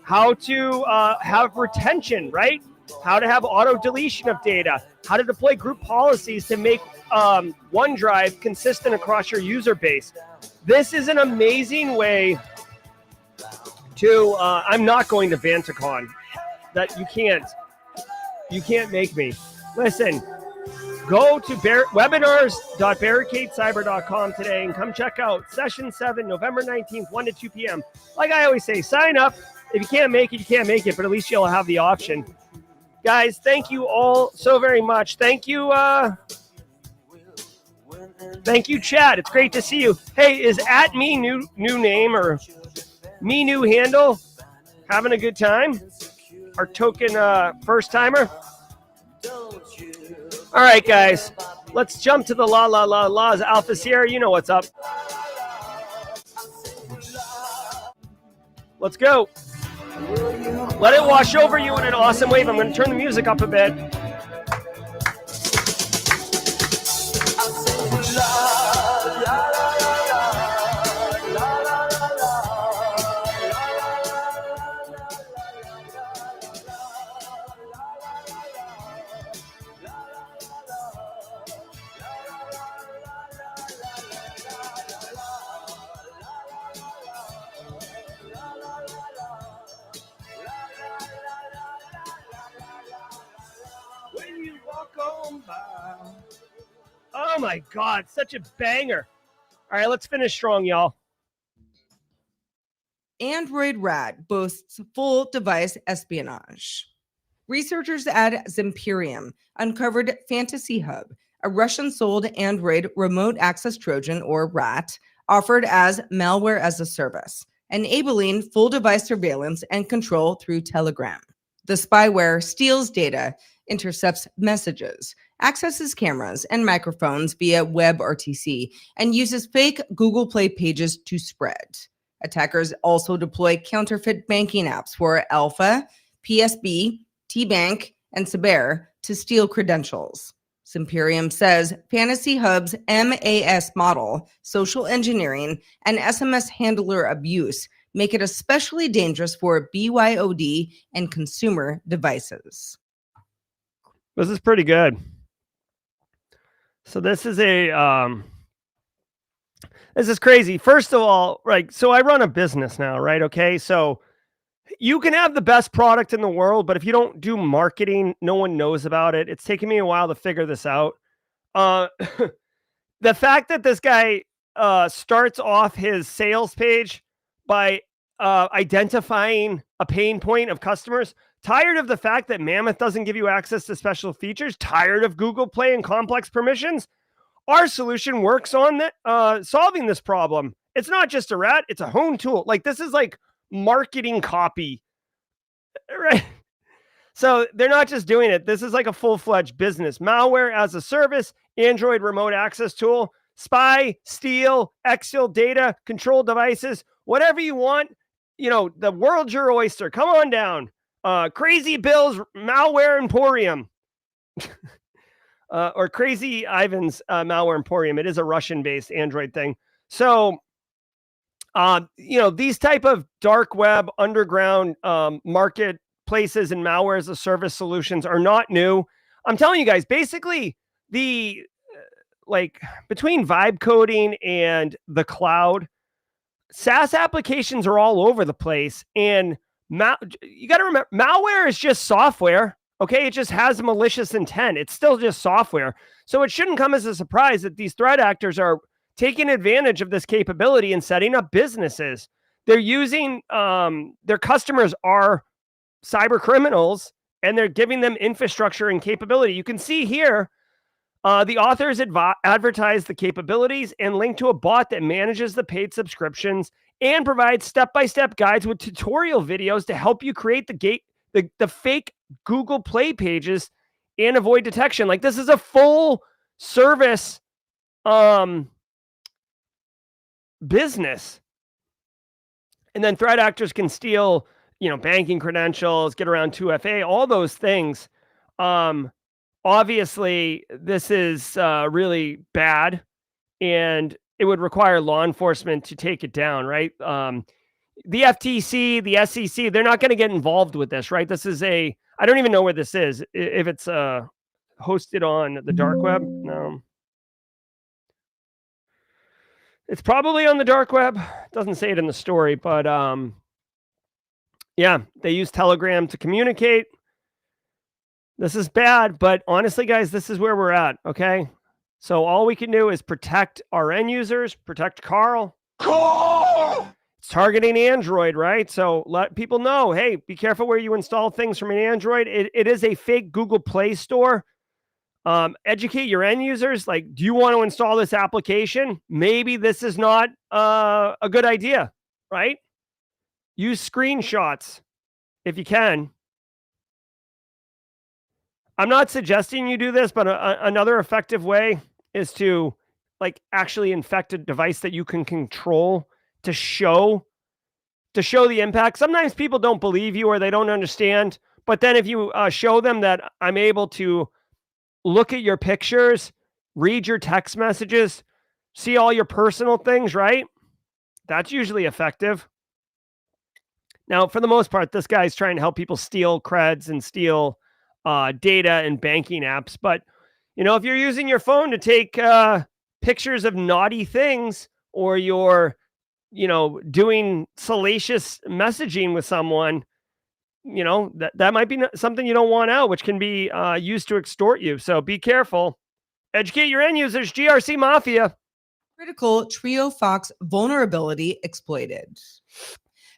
how to have retention, right? How to have auto deletion of data, how to deploy group policies to make OneDrive consistent across your user base. This is an amazing way to, I'm not going to VantaCon. That you can't make me. Listen, go to webinars.barricadecyber.com today and come check out session 7, November 19th, 1 to 2 p.m. Like I always say, sign up. If you can't make it, you can't make it, but at least you'll have the option. Guys, thank you all so very much. Thank you, Chad. It's great to see you. Hey, is at me new name or me new handle? Having a good time? Our token first timer? All right, guys. Let's jump to the laws. Alpha Sierra, you know what's up. Let's go. Let it wash over you in an awesome wave. I'm going to turn the music up a bit. Oh my God, such a banger. All right, let's finish strong, y'all. Android Rat boasts full device espionage. Researchers at Zimperium uncovered Fantasy Hub, a Russian-sold Android remote access Trojan, or RAT, offered as malware as a service, enabling full device surveillance and control through Telegram. The spyware steals data, intercepts messages, accesses cameras and microphones via WebRTC, and uses fake Google Play pages to spread. Attackers also deploy counterfeit banking apps for Alpha, PSB, T-Bank, and Saber to steal credentials. Zimperium says Fantasy Hub's MAS model, social engineering, and SMS handler abuse make it especially dangerous for BYOD and consumer devices. This is pretty good. So this is this is crazy. First of all, right, so I run a business now, right? Okay, so you can have the best product in the world, but if you don't do marketing, no one knows about it. It's taken me a while to figure this out. The fact that this guy starts off his sales page by identifying a pain point of customers, tired of the fact that Mammoth doesn't give you access to special features, tired of Google Play and complex permissions, our solution works on that, solving this problem. It's not just a rat, it's a hone tool. Like, this is like marketing copy, right? So they're not just doing it. This is like a full-fledged business. Malware as a service, Android remote access tool, spy, steal, exfil data, control devices, whatever you want. The world's your oyster. Come on down. Crazy Bill's Malware Emporium. Or Crazy Ivan's Malware Emporium. It is a Russian-based Android thing. So, these type of dark web underground marketplaces and malware as a service solutions are not new. I'm telling you guys, basically the between vibe coding and the cloud, SaaS applications are all over the place. And you got to remember, malware is just software. Okay, it just has malicious intent. It's still just software. So it shouldn't come as a surprise that these threat actors are taking advantage of this capability and setting up businesses. They're using, their customers are cyber criminals, and they're giving them infrastructure and capability. You can see here, the authors advertise the capabilities and link to a bot that manages the paid subscriptions and provides step-by-step guides with tutorial videos to help you create the fake Google Play pages and avoid detection. Like, this is a full service business. And then threat actors can steal, banking credentials, get around 2FA, all those things. Obviously, this is really bad, and it would require law enforcement to take it down, right? The FTC, the SEC, they're not going to get involved with this, right? This is I don't even know where this is. If it's hosted on the dark web, no. It's probably on the dark web. It doesn't say it in the story, but yeah, they use Telegram to communicate. This is bad, but honestly, guys, this is where we're at, okay? So all we can do is protect our end users, protect Carl. It's targeting Android, right? So let people know, hey, be careful where you install things from an Android. It is a fake Google Play Store. Educate your end users. Like, do you want to install this application? Maybe this is not a good idea, right? Use screenshots if you can. I'm not suggesting you do this, but another effective way is to actually infect a device that you can control to show the impact. Sometimes people don't believe you or they don't understand, but then if you show them that I'm able to look at your pictures, read your text messages, see all your personal things, right? That's usually effective. Now, for the most part, this guy's trying to help people steal creds and steal data and banking apps. But, if you're using your phone to take pictures of naughty things, or you're, doing salacious messaging with someone, that might be something you don't want out, which can be used to extort you. So be careful. Educate your end users. GRC Mafia. Critical Triofox vulnerability exploited.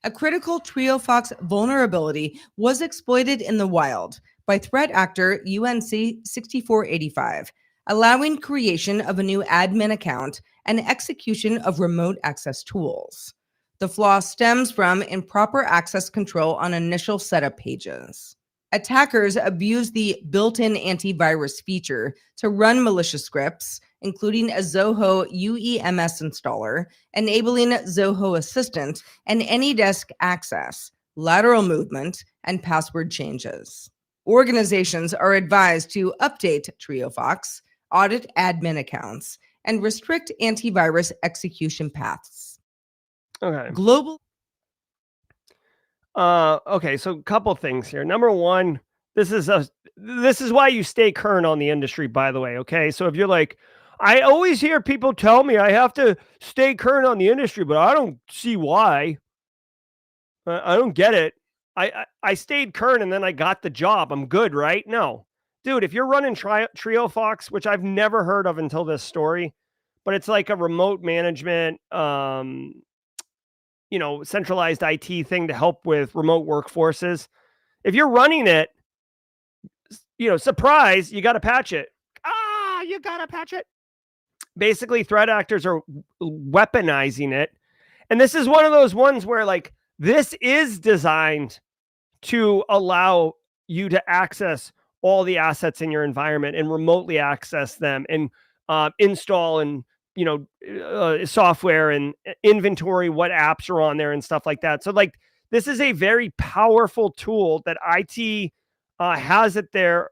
A critical Triofox vulnerability was exploited in the wild by threat actor UNC 6485, allowing creation of a new admin account and execution of remote access tools. The flaw stems from improper access control on initial setup pages. Attackers abuse the built-in antivirus feature to run malicious scripts, including a Zoho UEMS installer, enabling Zoho Assistant and AnyDesk access, lateral movement, and password changes. Organizations are advised to update Triofox, audit admin accounts, and restrict antivirus execution paths. Okay. Okay, so a couple things here. Number one, this is why you stay current on the industry, by the way, okay? So if you're like, I always hear people tell me I have to stay current on the industry, but I don't see why. I don't get it. I stayed current and then I got the job. I'm good, right? No. Dude, if you're running Triofox, which I've never heard of until this story, but it's like a remote management, centralized IT thing to help with remote workforces. If you're running it, surprise, you got to patch it. You got to patch it. Basically, threat actors are weaponizing it. And this is one of those ones where this is designed to allow you to access all the assets in your environment and remotely access them and install and software and inventory what apps are on there and stuff like that. So like this is a very powerful tool that IT has at their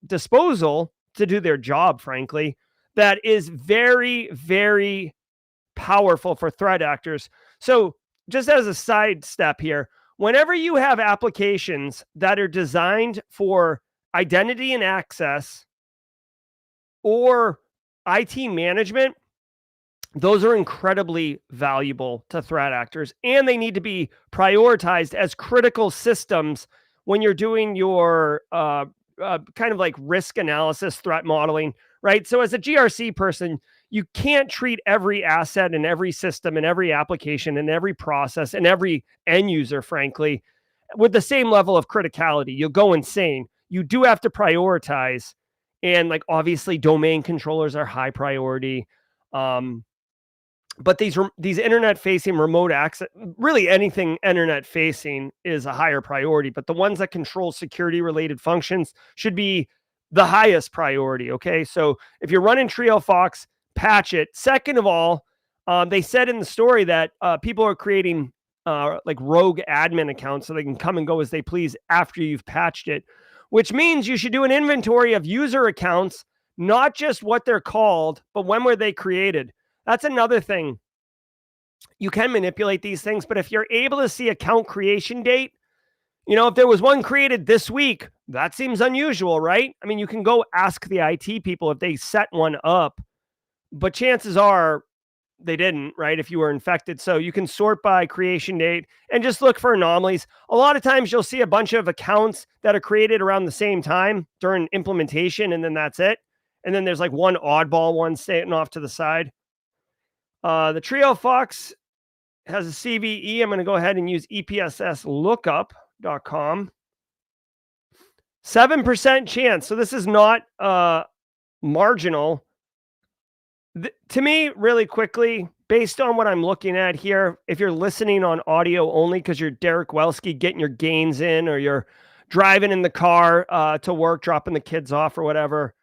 disposal to do their job, frankly, that is very, very powerful for threat actors. So just as a side step here, whenever you have applications that are designed for identity and access or IT management, those are incredibly valuable to threat actors, and they need to be prioritized as critical systems when you're doing your kind of like risk analysis, threat modeling, right? So as a GRC person, you can't treat every asset and every system and every application and every process and every end user, frankly, with the same level of criticality. You'll go insane. You do have to prioritize. And like, obviously domain controllers are high priority. But these internet facing remote access, really anything internet facing is a higher priority, but the ones that control security related functions should be the highest priority. Okay. So if you're running Triofox, patch it. Second of all, they said in the story that people are creating like rogue admin accounts so they can come and go as they please after you've patched it, which means you should do an inventory of user accounts, not just what they're called, but when were they created. That's another thing. You can manipulate these things, but if you're able to see account creation date, if there was one created this week, that seems unusual, right? I mean, you can go ask the IT people if they set one up, but chances are they didn't, right? If you were infected. So you can sort by creation date and just look for anomalies. A lot of times you'll see a bunch of accounts that are created around the same time during implementation, and then that's it. And then there's like one oddball one staying off to the side. The Triofox has a CVE. I'm going to go ahead and use epsslookup.com. 7% chance. So this is not marginal. To me, really quickly, based on what I'm looking at here, if you're listening on audio only because you're Derek Welski getting your gains in, or you're driving in the car to work, dropping the kids off or whatever,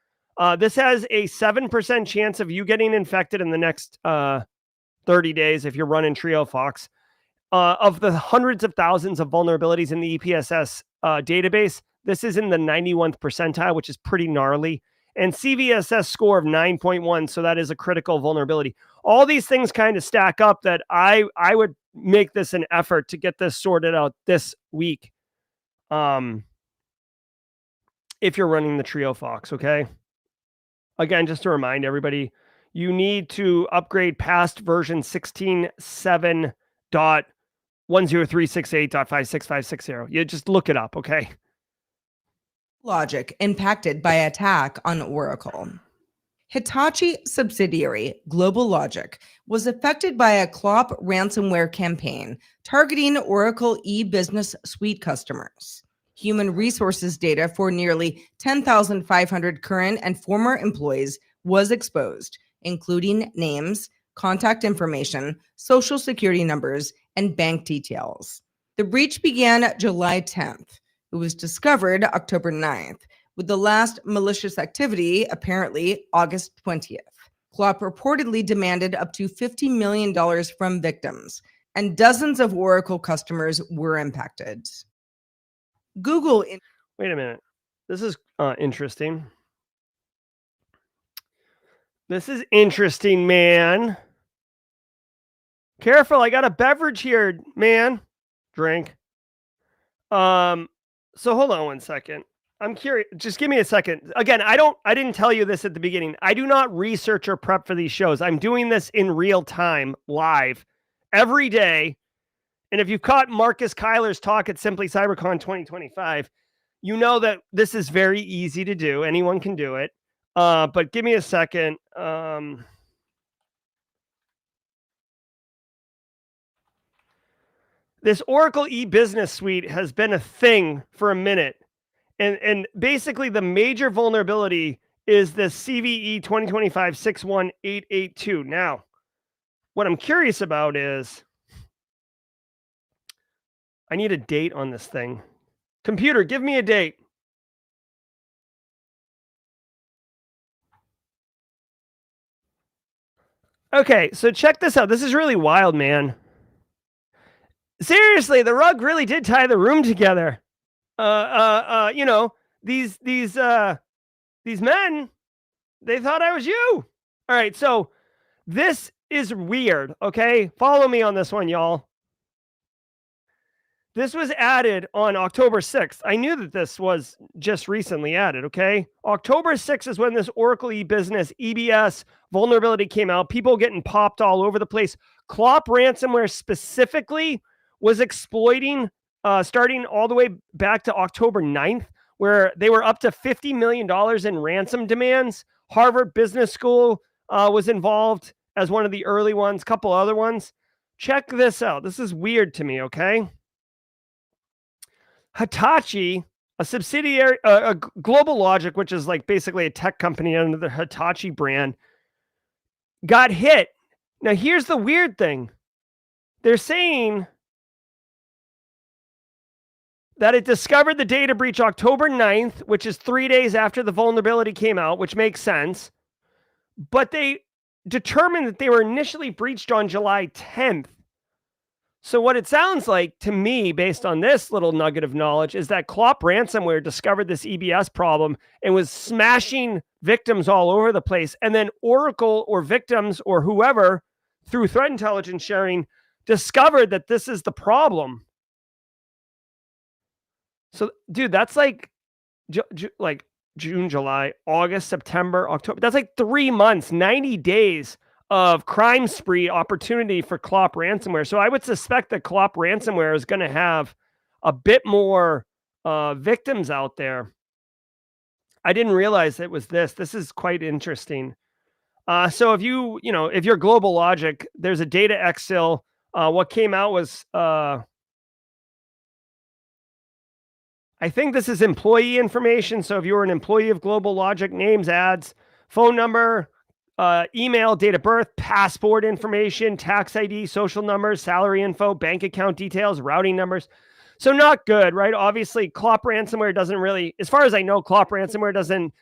this has a 7% chance of you getting infected in the next 30 days if you're running Triofox. Of the hundreds of thousands of vulnerabilities in the EPSS database, this is in the 91st percentile, which is pretty gnarly. And CVSS score of 9.1, so that is a critical vulnerability. All these things kind of stack up that I would make this an effort to get this sorted out this week. If you're running the Triofox, okay? Again, just to remind everybody, you need to upgrade past version 16.7.10368.56560. You just look it up, okay? Logic impacted by attack on Oracle. Hitachi subsidiary GlobalLogic was affected by a CLOP ransomware campaign targeting Oracle e-business suite customers. Human resources data for nearly 10,500 current and former employees was exposed, including names, contact information, social security numbers, and bank details. The breach began July 10th. It was discovered October 9th, with the last malicious activity apparently August 20th. CLOP reportedly demanded up to $50 million from victims, and dozens of Oracle customers were impacted. Wait a minute. This is interesting. This is interesting, man. Careful, I got a beverage here, man. Drink. So hold on one second. I'm curious. Just give me a second. Again, I didn't tell you this at the beginning. I do not research or prep for these shows. I'm doing this in real time, live, every day. And if you've caught Marcus Kyler's talk at Simply CyberCon 2025, you know that this is very easy to do. Anyone can do it. But give me a second. This Oracle e-business suite has been a thing for a minute. And basically the major vulnerability is the CVE 2025-61882. Now, what I'm curious about is I need a date on this thing. Computer, give me a date. Okay, so check this out. This is really wild, man. Seriously, the rug really did tie the room together. You know, these men, they thought I was you. All right, so this is weird, okay? Follow me on this one, y'all. This was added on October 6th. I knew that this was just recently added, okay? October 6th is when this Oracle e-business EBS vulnerability came out. People getting popped all over the place. Clop ransomware specifically was exploiting, starting all the way back to October 9th, where they were up to $50 million in ransom demands. Harvard Business School was involved as one of the early ones, a couple other ones. Check this out. This is weird to me, okay? Hitachi, a subsidiary, GlobalLogic, which is like basically a tech company under the Hitachi brand, got hit. Now, here's the weird thing. They're saying that it discovered the data breach October 9th, which is 3 days after the vulnerability came out, which makes sense. But they determined that they were initially breached on July 10th. So what it sounds like to me, based on this little nugget of knowledge, is that Clop ransomware discovered this EBS problem and was smashing victims all over the place. And then Oracle or victims or whoever, through threat intelligence sharing, discovered that this is the problem. So, dude, that's like June, July, August, September, October. That's like 3 months, 90 days of crime spree opportunity for Clop ransomware. So I would suspect that Clop ransomware is going to have a bit more victims out there. I didn't realize it was this. This is quite interesting. So if you're GlobalLogic, there's a data exfil. What came out was, I think this is employee information. So if you're an employee of GlobalLogic, names, ads, phone number, email, date of birth, passport information, tax ID, social numbers, salary info, bank account details, routing numbers. So not good, right? Obviously, Clop ransomware doesn't really, as far as I know, Clop ransomware doesn't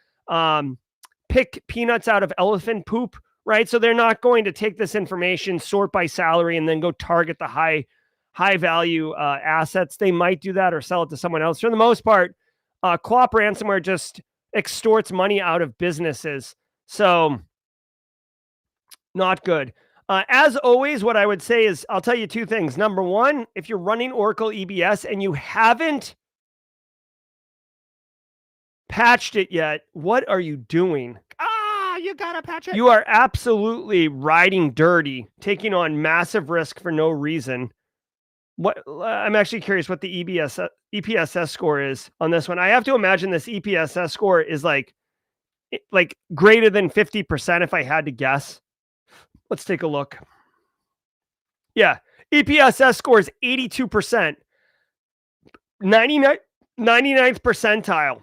pick peanuts out of elephant poop, right? So they're not going to take this information, sort by salary, and then go target the high value assets. They might do that or sell it to someone else. For the most part, Clop ransomware just extorts money out of businesses. So not good. As always, what I would say is, I'll tell you two things. Number one, if you're running Oracle EBS and you haven't patched it yet, what are you doing? You gotta patch it. You are absolutely riding dirty, taking on massive risk for no reason. I'm actually curious what the EPSS score is on this one. I have to imagine this EPSS score is like greater than 50% if I had to guess. Let's take a look. Yeah, EPSS score is 82%. 99th percentile.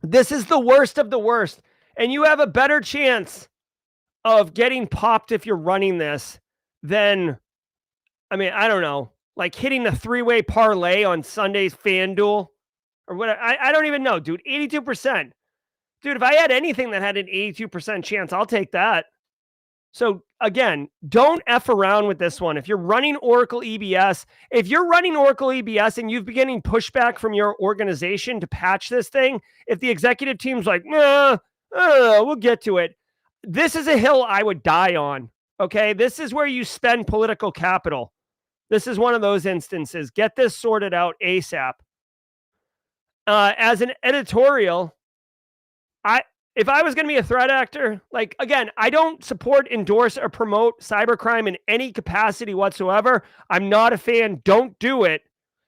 This is the worst of the worst. And you have a better chance of getting popped if you're running this than, I mean, I don't know, like hitting the 3-way parlay on Sunday's FanDuel or whatever. I don't even know, dude. 82%. Dude, if I had anything that had an 82% chance, I'll take that. So again, don't F around with this one. If you're running Oracle EBS, and you've been getting pushback from your organization to patch this thing, if the executive team's like, nah, we'll get to it. This is a hill I would die on. Okay. This is where you spend political capital. This is one of those instances. Get this sorted out ASAP. As an editorial, if I was going to be a threat actor, like, again, I don't support, endorse, or promote cybercrime in any capacity whatsoever. I'm not a fan. Don't do it.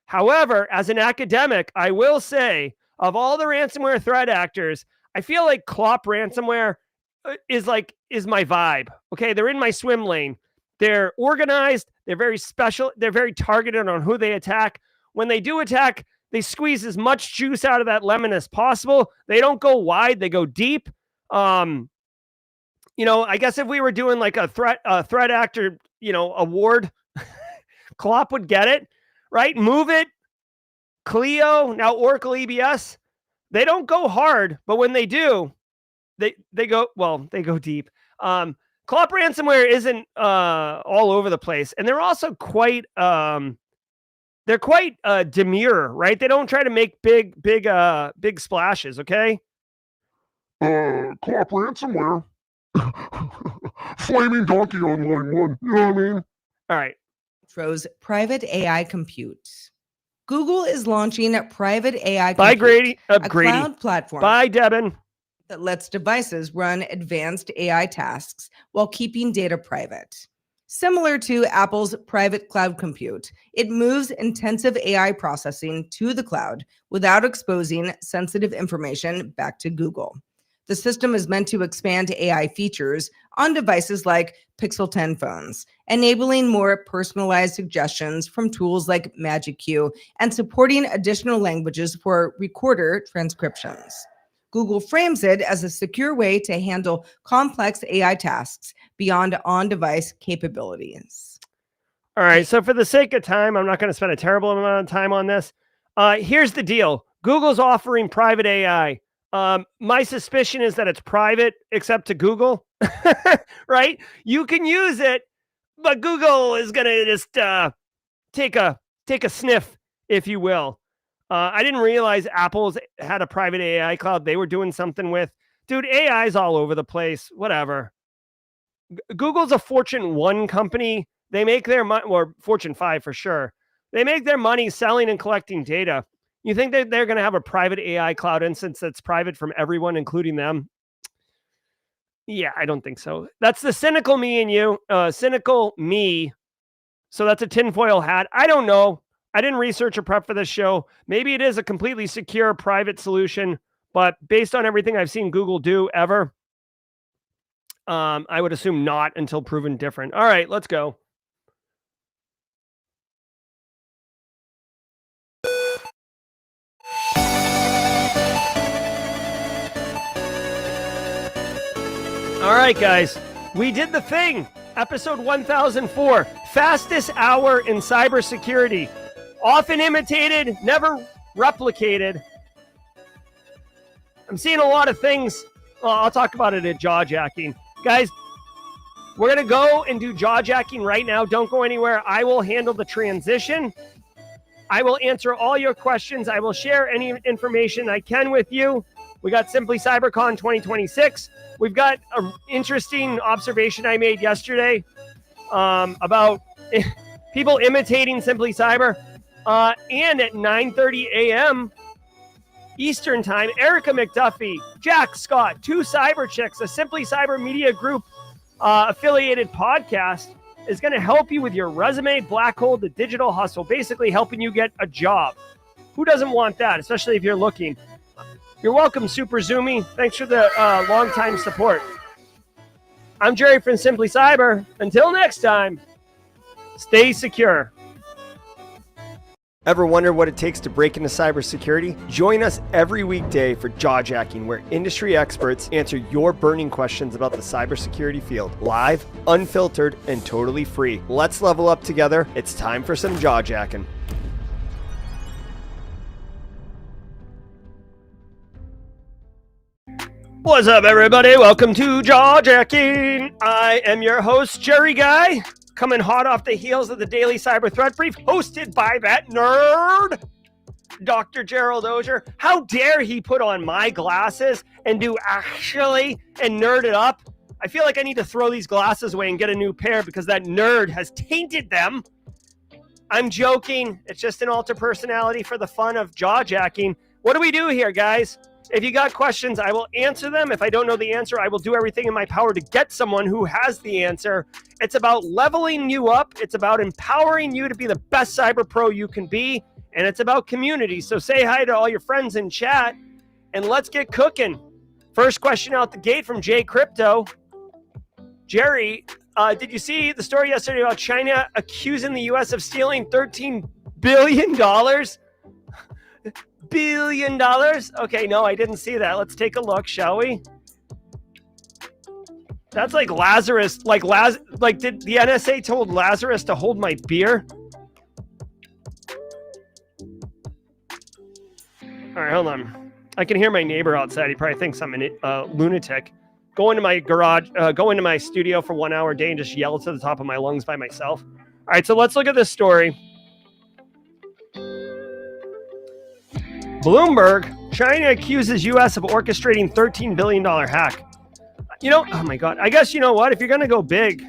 However, as an academic, I will say, of all the ransomware threat actors, I feel like Clop ransomware is my vibe. Okay, they're in my swim lane. They're organized. They're very special. They're very targeted on who they attack. When they do attack, they squeeze as much juice out of that lemon as possible. They don't go wide. They go deep. I guess if we were doing like a threat actor, award, Clop would get it, right? Move it. Clio, now Oracle EBS. They don't go hard, but when they do, they go deep. Clop ransomware isn't all over the place, and they're also quite demure, right? They don't try to make big splashes. Okay. Clop ransomware. Flaming donkey on line one. You know what I mean? All right. Throws private AI compute. Google is launching private AI compute, Bye, Grady. a Grady. cloud platform Bye, Devin. that lets devices run advanced AI tasks while keeping data private. Similar to Apple's private cloud compute, it moves intensive AI processing to the cloud without exposing sensitive information back to Google. The system is meant to expand AI features on devices like Pixel 10 phones, enabling more personalized suggestions from tools like Magic Q and supporting additional languages for recorder transcriptions. Google frames it as a secure way to handle complex AI tasks beyond on-device capabilities. All right. So for the sake of time, I'm not going to spend a terrible amount of time on this. Here's the deal. Google's offering private AI. My suspicion is that it's private, except to Google, right? You can use it, but Google is going to just take a sniff, if you will. I didn't realize Apple's had a private AI cloud they were doing something with. Dude, AI's all over the place. Whatever. Google's a Fortune 1 company. They make their money, or Fortune 5 for sure. They make their money selling and collecting data. You think that they're going to have a private AI cloud instance that's private from everyone, including them? Yeah, I don't think so. That's the cynical me and you. Cynical me. So that's a tinfoil hat. I don't know. I didn't research or prep for this show. Maybe it is a completely secure private solution, but based on everything I've seen Google do ever, I would assume not until proven different. All right, let's go. All right, guys, we did the thing. Episode 1004, fastest hour in cybersecurity. Often imitated, never replicated. I'm seeing a lot of things. Well, I'll talk about it at Jawjacking. Guys, we're going to go and do Jawjacking right now. Don't go anywhere. I will handle the transition. I will answer all your questions. I will share any information I can with you. We got Simply CyberCon 2026. We've got an interesting observation I made yesterday about people imitating Simply Cyber. And at 9:30 a.m. Eastern Time, Erica McDuffie, Jack Scott, two Cyber Chicks, a Simply Cyber Media Group affiliated podcast is going to help you with your resume, black hole, the digital hustle, basically helping you get a job. Who doesn't want that, especially if you're looking? You're welcome, Super Zoomy. Thanks for the long-time support. I'm Jerry from Simply Cyber. Until next time, stay secure. Ever wonder what it takes to break into cybersecurity? Join us every weekday for Jawjacking, where industry experts answer your burning questions about the cybersecurity field. Live, unfiltered, and totally free. Let's level up together. It's time for some Jawjacking. What's up, everybody? Welcome to Jawjacking. I am your host, Jerry Guy, coming hot off the heels of the Daily Cyber Threat Brief, hosted by that nerd, Dr. Gerald Auger. How dare he put on my glasses and do actually and nerd it up? I feel like I need to throw these glasses away and get a new pair because that nerd has tainted them. I'm joking. It's just an alter personality for the fun of Jawjacking. What do we do here, guys? If you got questions, I will answer them. If I don't know the answer, I will do everything in my power to get someone who has the answer. It's about leveling you up. It's about empowering you to be the best cyber pro you can be. And it's about community. So say hi to all your friends in chat and let's get cooking. First question out the gate from Jay Crypto. Jerry, did you see the story yesterday about China accusing the U.S. of stealing $13 billion? $billion? Okay, no, I didn't see that. Let's take a look, shall we? That's like Lazarus, like did the NSA told Lazarus to hold my beer? All right, hold on. I can hear my neighbor outside. He probably thinks I'm a lunatic. go into my garage, go into my studio for 1 hour a day and just yell to the top of my lungs by myself. All right, so let's look at this story. Bloomberg, China accuses U.S. of orchestrating $13 billion hack. You know, oh my God. I guess you know what? If you're going to go big,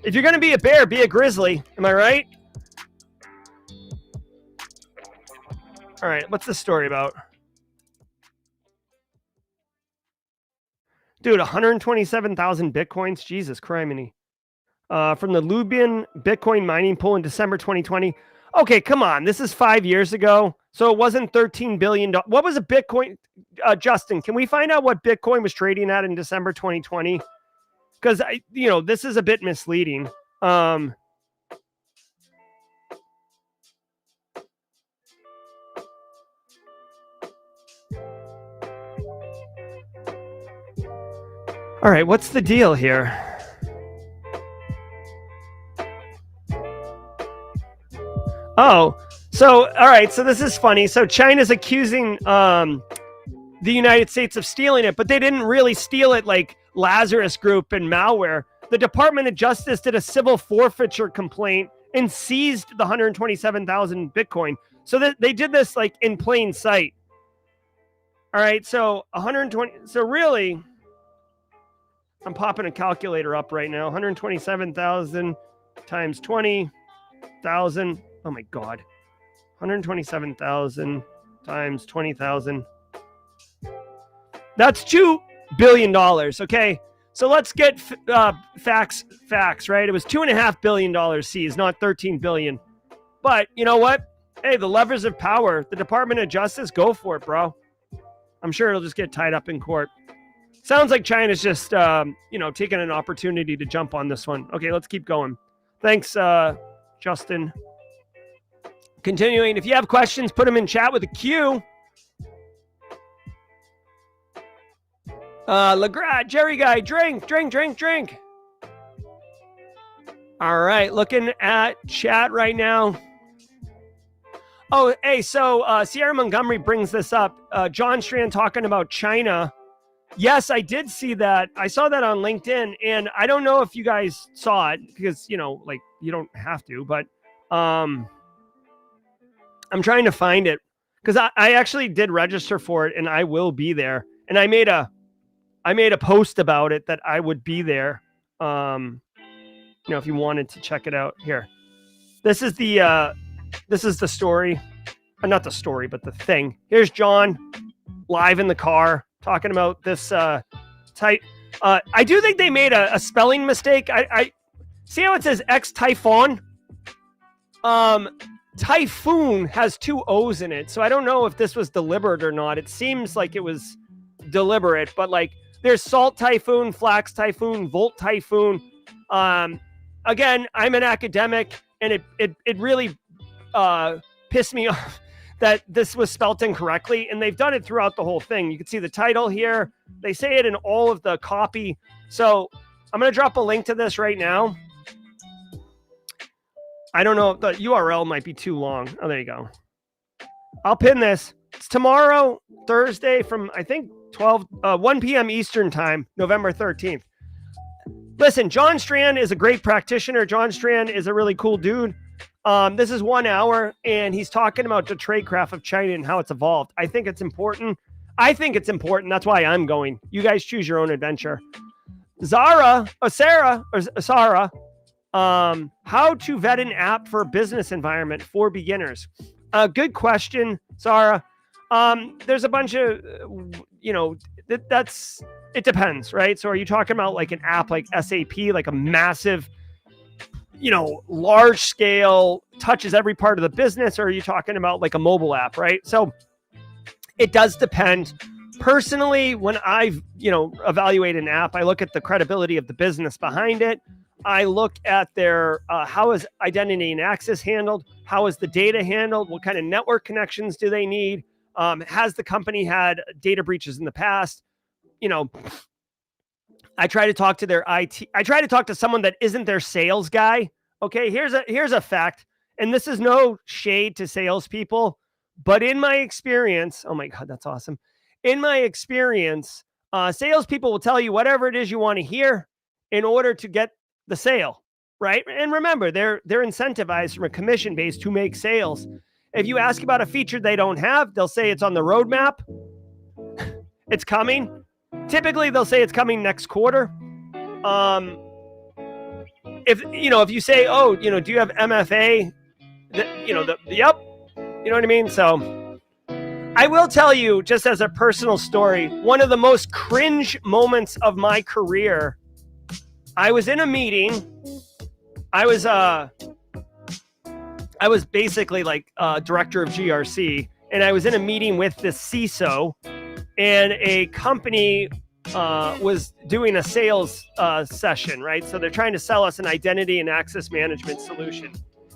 if you're going to be a bear, be a grizzly. Am I right? All right, what's this story about? Dude, 127,000 Bitcoins. Jesus criminy. From the Lubian Bitcoin mining pool in December 2020. Okay, come on. This is 5 years ago. So it wasn't $13 billion. What was a Bitcoin? Justin, can we find out what Bitcoin was trading at in December 2020? Because, this is a bit misleading. All right, what's the deal here? Oh, so, all right, so this is funny. So China's accusing the United States of stealing it, but they didn't really steal it like Lazarus Group and malware. The Department of Justice did a civil forfeiture complaint and seized the 127,000 Bitcoin. So that they did this like in plain sight. All right, so 120, so really, I'm popping a calculator up right now. 127,000 times 20,000. Oh my God. 127,000 times 20,000. That's $2 billion. Okay. So let's get facts, right? It was $2.5 billion seized, not 13 billion. But you know what? Hey, the levers of power, the Department of Justice, go for it, bro. I'm sure it'll just get tied up in court. Sounds like China's just, taking an opportunity to jump on this one. Okay, let's keep going. Thanks, Justin. Continuing, if you have questions, put them in chat with a Q. LeGrat, Jerry Guy, drink. All right, looking at chat right now. Oh, hey, so Sierra Montgomery brings this up. John Strand talking about China. Yes, I did see that. I saw that on LinkedIn, and I don't know if you guys saw it because, you don't have to, but I'm trying to find it because I actually did register for it and I will be there. And I made a post about it that I would be there. If you wanted to check it out here, this is the story, not the story, but the thing. Here's John live in the car talking about this type. I do think they made a spelling mistake. I see how it says X Typhoon. Typhoon has 2 O's in it, so I don't know if this was deliberate or not. It seems like it was deliberate, but like there's Salt Typhoon, Flax Typhoon, Volt Typhoon. Again, I'm an academic, and it really pissed me off that this was spelt incorrectly, and they've done it throughout the whole thing. You can see the title here. They say it in all of the copy. So I'm going to drop a link to this right now. I don't know if the URL might be too long. Oh, there you go. I'll pin this. It's tomorrow, Thursday, from I think 1 p.m. Eastern time, November 13th. Listen, John Strand is a great practitioner. John Strand is a really cool dude. This is 1 hour, and he's talking about the tradecraft of China and how it's evolved. I think it's important. That's why I'm going. You guys choose your own adventure. Sarah, how to vet an app for a business environment for beginners. Good question, Sarah. There's a bunch of, it depends, right? So are you talking about like an app like SAP, like a massive, large scale, touches every part of the business, or are you talking about like a mobile app, right? So it does depend. Personally, when I've, evaluate an app, I look at the credibility of the business behind it. I look at their, how is identity and access handled? How is the data handled? What kind of network connections do they need? Has the company had data breaches in the past? I try to talk to their IT. I try to talk to someone that isn't their sales guy. Okay, here's a fact. And this is no shade to salespeople, but in my experience, oh my God, that's awesome. In my experience, Salespeople will tell you whatever it is you want to hear in order to get the sale, right? And remember, they're incentivized from a commission base to make sales. If you ask about a feature they don't have, they'll say it's on the roadmap. It's coming. Typically, they'll say it's coming next quarter. If you say, oh, do you have MFA? Yep. You know what I mean? So I will tell you, just as a personal story, one of the most cringe moments of my career. I was in a meeting. I was basically like director of GRC, and I was in a meeting with the CISO, and a company was doing a sales session, right? So they're trying to sell us an identity and access management solution.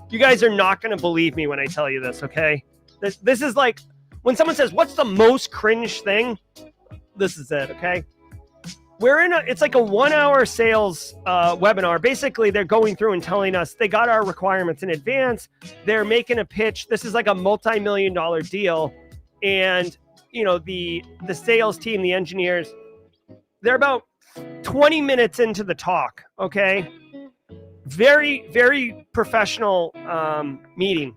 You guys are not going to believe me when I tell you this, okay? This is like when someone says, "What's the most cringe thing?" This is it, okay? It's like a 1-hour sales webinar. Basically, they're going through and telling us they got our requirements in advance. They're making a pitch. This is like a multi-million-dollar deal. And, the sales team, the engineers, they're about 20 minutes into the talk, okay? Very, very professional meeting.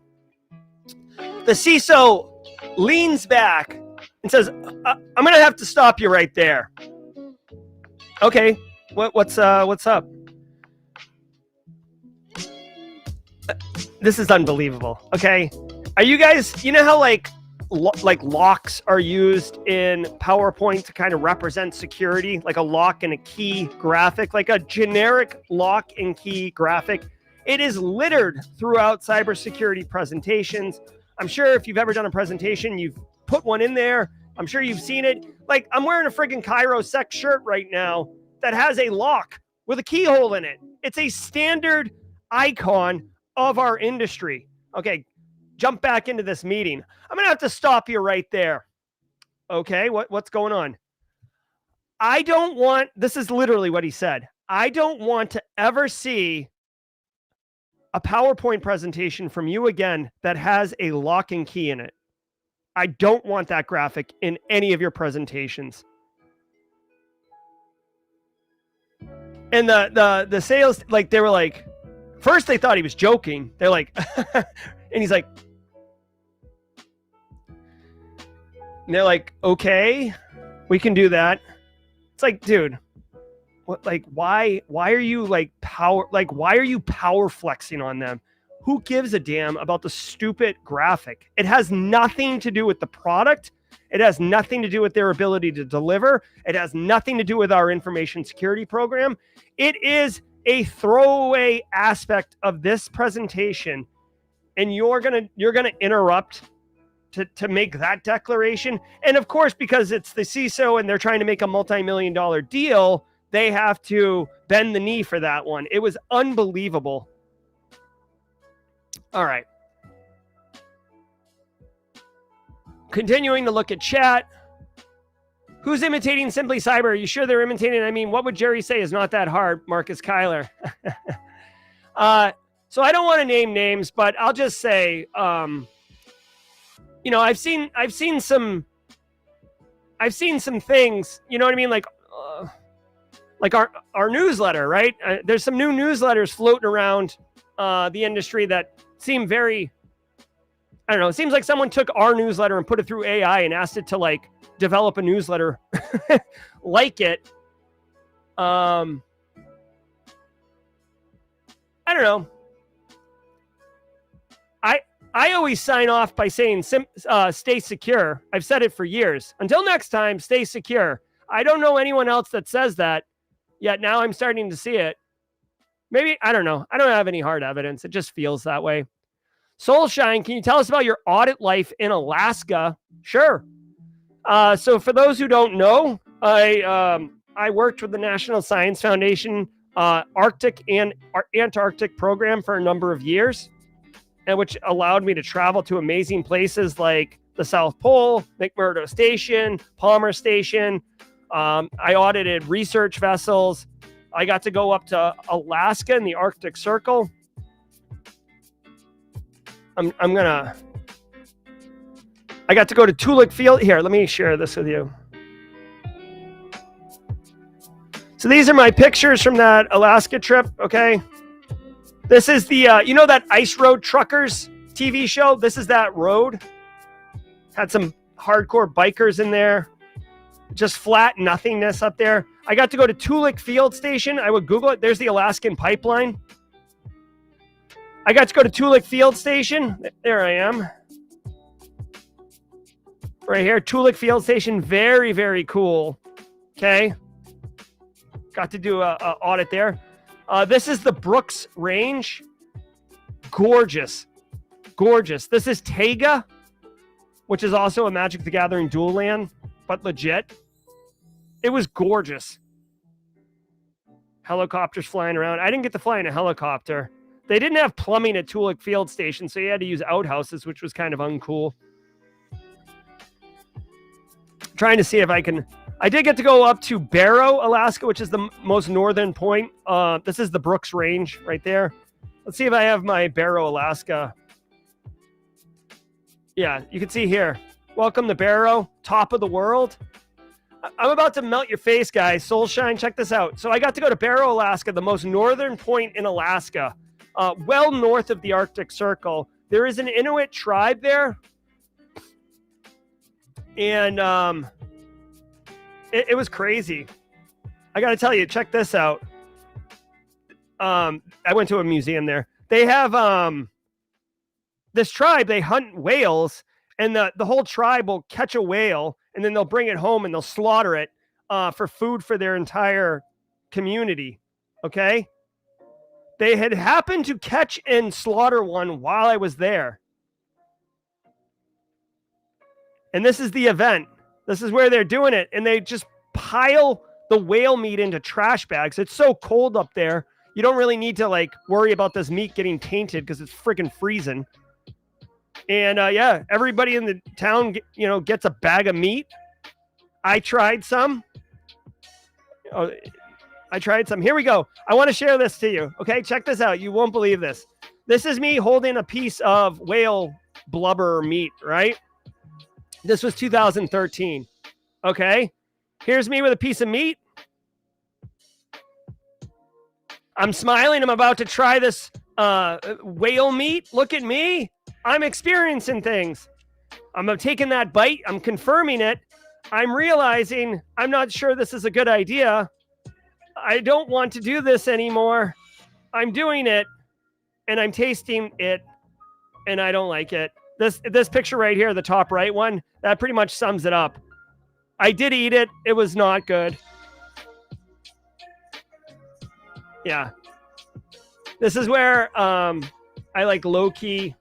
The CISO leans back and says, I'm going to have to stop you right there. Okay, what's up? This is unbelievable. Okay, are you guys? You know how like locks are used in PowerPoint to kind of represent security, like a lock and a key graphic, like a generic lock and key graphic. It is littered throughout cybersecurity presentations. I'm sure if you've ever done a presentation, you've put one in there. I'm sure you've seen it. Like, I'm wearing a friggin' Cairo Sec shirt right now that has a lock with a keyhole in it. It's a standard icon of our industry. Okay, jump back into this meeting. I'm going to have to stop you right there. Okay, what's going on? This is literally what he said. I don't want to ever see a PowerPoint presentation from you again that has a lock and key in it. I don't want that graphic in any of your presentations. And the sales, like, they were like, first they thought he was joking. They're like, and he's like, and they're like, okay, we can do that. It's like, dude, what, like, why are you why are you power flexing on them? Who gives a damn about the stupid graphic? It has nothing to do with the product. It has nothing to do with their ability to deliver. It has nothing to do with our information security program. It is a throwaway aspect of this presentation, and you're gonna interrupt to make that declaration. And of course, because it's the CISO and they're trying to make a multi-million-dollar deal, they have to bend the knee for that one. It was unbelievable. All right. Continuing to look at chat. Who's imitating Simply Cyber? Are you sure they're imitating? I mean, what would Jerry say is not that hard? Marcus Kyler. So I don't want to name names, but I'll just say, I've seen some things, you know what I mean? Like our newsletter, right? There's some new newsletters floating around the industry that seem very, I don't know. It seems like someone took our newsletter and put it through AI and asked it to like develop a newsletter like it. I don't know. I always sign off by saying stay secure. I've said it for years. Until next time, stay secure. I don't know anyone else that says that, yet now I'm starting to see it. Maybe, I don't know. I don't have any hard evidence. It just feels that way. Soulshine, can you tell us about your audit life in Alaska? Sure. So for those who don't know, I worked with the National Science Foundation Arctic and Antarctic program for a number of years, and which allowed me to travel to amazing places like the South Pole, McMurdo Station, Palmer Station. I audited research vessels. I got to go up to Alaska in the Arctic Circle. I got to go to Toolik Field. Here, let me share this with you. So these are my pictures from that Alaska trip, okay? This is the, you know that Ice Road Truckers TV show? This is that road. Had some hardcore bikers in there. Just flat nothingness up there. I got to go to Tulik Field Station. I would Google it. There's the Alaskan pipeline. I got to go to Tulik Field Station. There I am. Right here, Tulik Field Station. Very, very cool. Okay. Got to do a audit there. This is the Brooks Range. Gorgeous. Gorgeous. This is Taiga, which is also a Magic the Gathering dual land, but legit. It was gorgeous. Helicopters flying around. I didn't get to fly in a helicopter. They didn't have plumbing at Tulik Field Station, so you had to use outhouses, which was kind of uncool. Trying to see if I can... I did get to go up to Barrow, Alaska, which is the most northern point. This is the Brooks Range right there. Let's see if I have my Barrow, Alaska. Yeah, you can see here. Welcome to Barrow, top of the world. I'm about to melt your face, guys. Soulshine, check this out. So I got to go to Barrow, Alaska, the most northern point in Alaska, well north of the Arctic Circle. There is an Inuit tribe there. And it was crazy. I got to tell you, check this out. I went to a museum there. They have this tribe, they hunt whales, and the whole tribe will catch a whale, and then they'll bring it home and they'll slaughter it for food for their entire community. Okay? They had happened to catch and slaughter one while I was there. And this is the event. This is where they're doing it. And they just pile the whale meat into trash bags. It's so cold up there. You don't really need to like worry about this meat getting tainted because it's freaking freezing. And yeah, everybody in the town, gets a bag of meat. I tried some. Here we go. I want to share this to you. Okay, check this out. You won't believe this. This is me holding a piece of whale blubber meat, right? This was 2013. Okay. Here's me with a piece of meat. I'm smiling. I'm about to try this whale meat. Look at me. I'm experiencing things. I'm taking that bite. I'm confirming it. I'm realizing I'm not sure this is a good idea. I don't want to do this anymore. I'm doing it and I'm tasting it and I don't like it. This picture right here, the top right one, that pretty much sums it up. I did eat it. It was not good. Yeah. This is where I like low-key,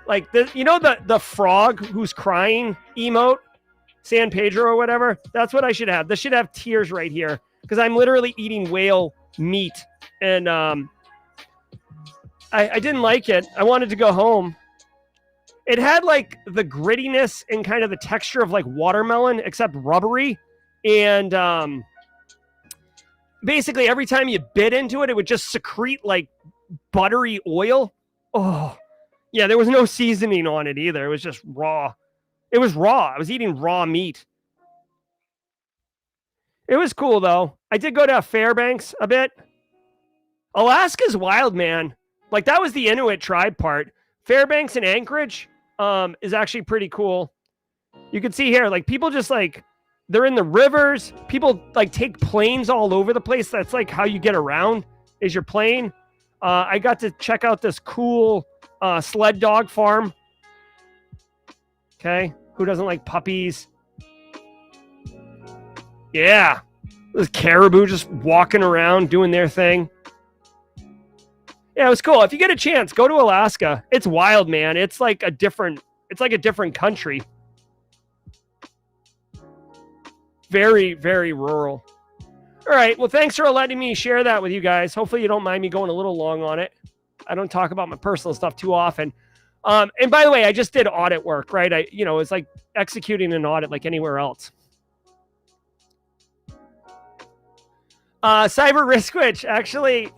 like the frog who's crying emote, San Pedro or whatever. That's what I should have. This should have tears right here because I'm literally eating whale meat. And I didn't like it. I wanted to go home. It had like the grittiness and kind of the texture of like watermelon, except rubbery. And basically every time you bit into it, it would just secrete like buttery oil. Oh, yeah, there was no seasoning on it either. It was just raw. It was raw. I was eating raw meat. It was cool, though. I did go to Fairbanks a bit. Alaska's wild, man. Like, that was the Inuit tribe part. Fairbanks and Anchorage is actually pretty cool. You can see here, like, people just, like, they're in the rivers. People, like, take planes all over the place. That's, like, how you get around is your plane. I got to check out this cool sled dog farm. Okay. Who doesn't like puppies? Yeah. There's caribou just walking around doing their thing. Yeah, it was cool. If you get a chance, go to Alaska. It's wild, man. It's like a different country. Very, very rural. All right. Well, thanks for letting me share that with you guys. Hopefully you don't mind me going a little long on it. I don't talk about my personal stuff too often. And by the way, I just did audit work, right? It's like executing an audit like anywhere else. Cyber Risk Witch, actually,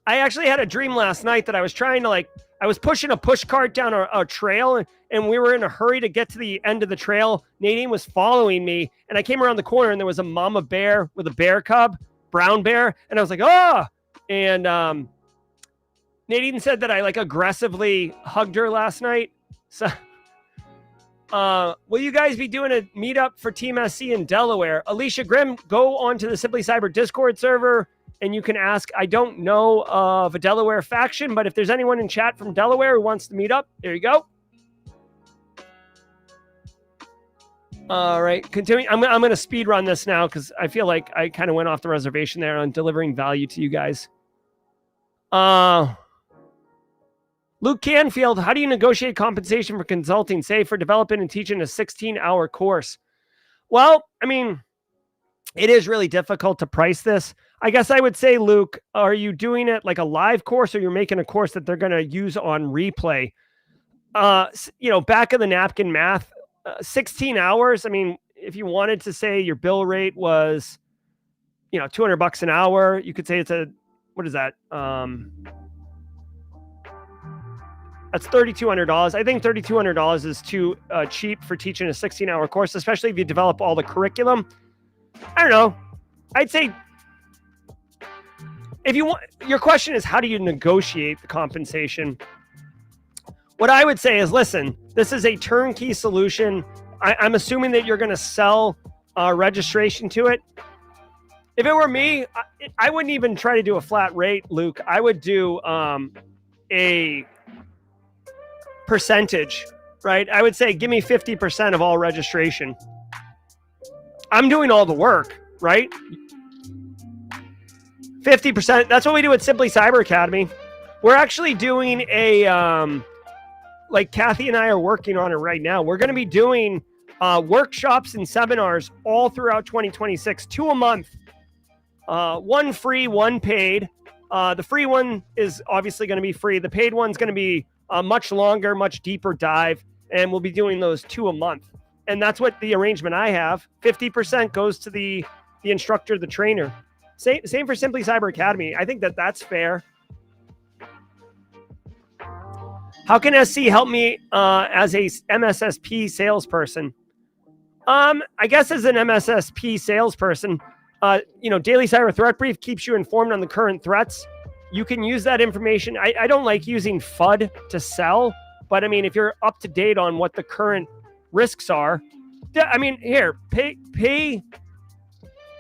I actually had a dream last night that I was trying to I was pushing a push cart down a trail, and we were in a hurry to get to the end of the trail. Nadine was following me, and I came around the corner, and there was a mama bear with a bear cub, brown bear, and I was like, oh! And Nadine said that I aggressively hugged her last night. So, will you guys be doing a meetup for Team SC in Delaware? Alicia Grimm, go onto the Simply Cyber Discord server, and you can ask. I don't know of a Delaware faction, but if there's anyone in chat from Delaware who wants to meet up, there you go. All right, continuing. I'm going to speed run this now because I feel like I kind of went off the reservation there on delivering value to you guys. Luke Canfield, how do you negotiate compensation for consulting, say for developing and teaching a 16-hour course? Well, I mean, it is really difficult to price this. I guess I would say, Luke, are you doing it like a live course, or you're making a course that they're going to use on replay? Back of the napkin math, 16 hours. I mean, if you wanted to say your bill rate was, $200 an hour, you could say it's what is that? That's $3,200. I think $3,200 is too cheap for teaching a 16-hour course, especially if you develop all the curriculum. I don't know. I'd say if you want, your question is, how do you negotiate the compensation? What I would say is, listen, this is a turnkey solution. I'm assuming that you're going to sell registration to it. If it were me, I wouldn't even try to do a flat rate, Luke. I would do a percentage, right? I would say, give me 50% of all registration. I'm doing all the work, right? 50%. That's what we do at Simply Cyber Academy. We're actually doing a, Kathy and I are working on it right now. We're going to be doing workshops and seminars all throughout 2026, 2 a month. One free, one paid. The free one is obviously going to be free. The paid one's going to be a much longer, much deeper dive, and we'll be doing those 2 a month. And that's what the arrangement I have. 50% goes to the instructor, the trainer. Same for Simply Cyber Academy. I think that's fair. How can SC help me as a MSSP salesperson? I guess as an MSSP salesperson, Daily Cyber Threat Brief keeps you informed on the current threats. You can use that information. I don't like using FUD to sell, but I mean, if you're up to date on what the current risks are, I mean, here, pay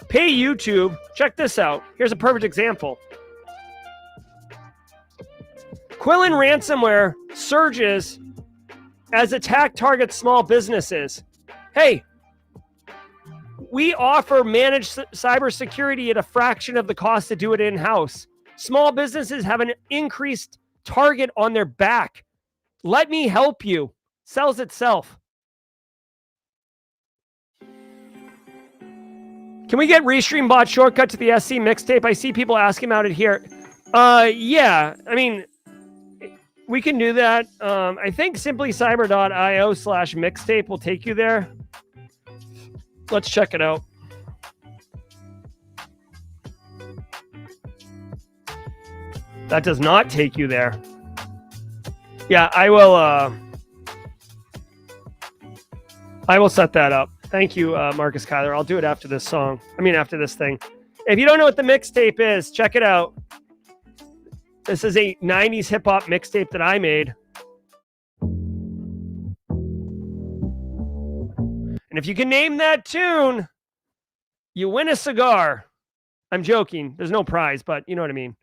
YouTube. Check this out. Here's a perfect example. Qilin ransomware surges as attack targets small businesses. Hey, we offer managed cybersecurity at a fraction of the cost to do it in-house. Small businesses have an increased target on their back. Let me help you. Sells itself. Can we get Restream bot shortcut to the SC mixtape? I see people asking about it here. Yeah, I mean, we can do that. I think simplycyber.io/mixtape will take you there. Let's check it out. That does not take you there. Yeah, I will set that up. Thank you, Marcus Kyler. I'll do it after this song. After this thing. If you don't know what the mixtape is, check it out. This is a 90s hip-hop mixtape that I made. And if you can name that tune, you win a cigar. I'm joking. There's no prize, but you know what I mean.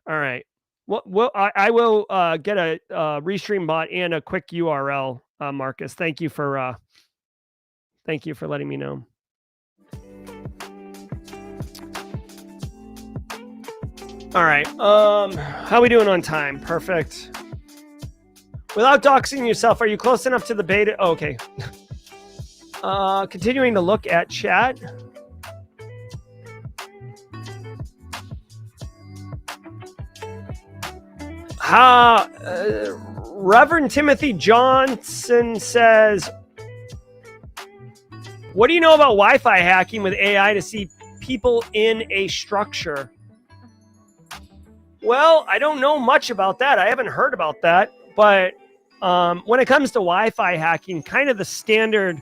All right. Well, I will get a Restream bot and a quick URL, Marcus. Thank you for letting me know. All right. How are we doing on time? Perfect. Without doxing yourself, are you close enough to the beta? Oh, okay. Continuing to look at chat. Reverend Timothy Johnson says, what do you know about Wi-Fi hacking with AI to see people in a structure? Well, I don't know much about that. I haven't heard about that. But when it comes to Wi-Fi hacking, kind of the standard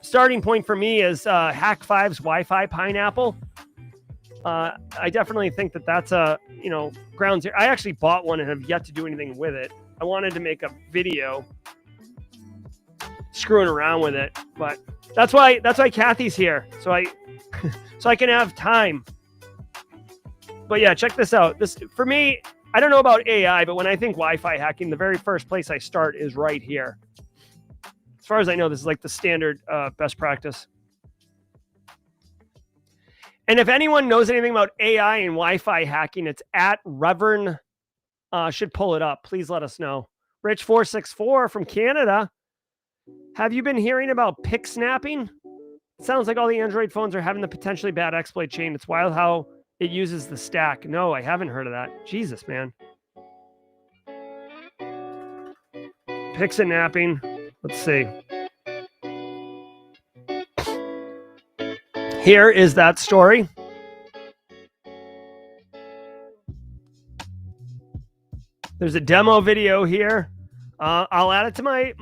starting point for me is Hack5's Wi-Fi Pineapple. I definitely think that that's a, ground zero. I actually bought one and have yet to do anything with it. I wanted to make a video screwing around with it, but that's why Kathy's here. So I can have time. But yeah, check this out. This, for me, I don't know about AI, but when I think Wi-Fi hacking, the very first place I start is right here. As far as I know, this is like the standard best practice. And if anyone knows anything about AI and Wi-Fi hacking, it's at Reverend. Should pull it up. Please let us know. Rich464 from Canada. Have you been hearing about pick snapping? It sounds like all the Android phones are having the potentially bad exploit chain. It's wild how it uses the stack. No, I haven't heard of that. Jesus, man. Pick snapping. Let's see. Here is that story. There's a demo video here. I'll add it to my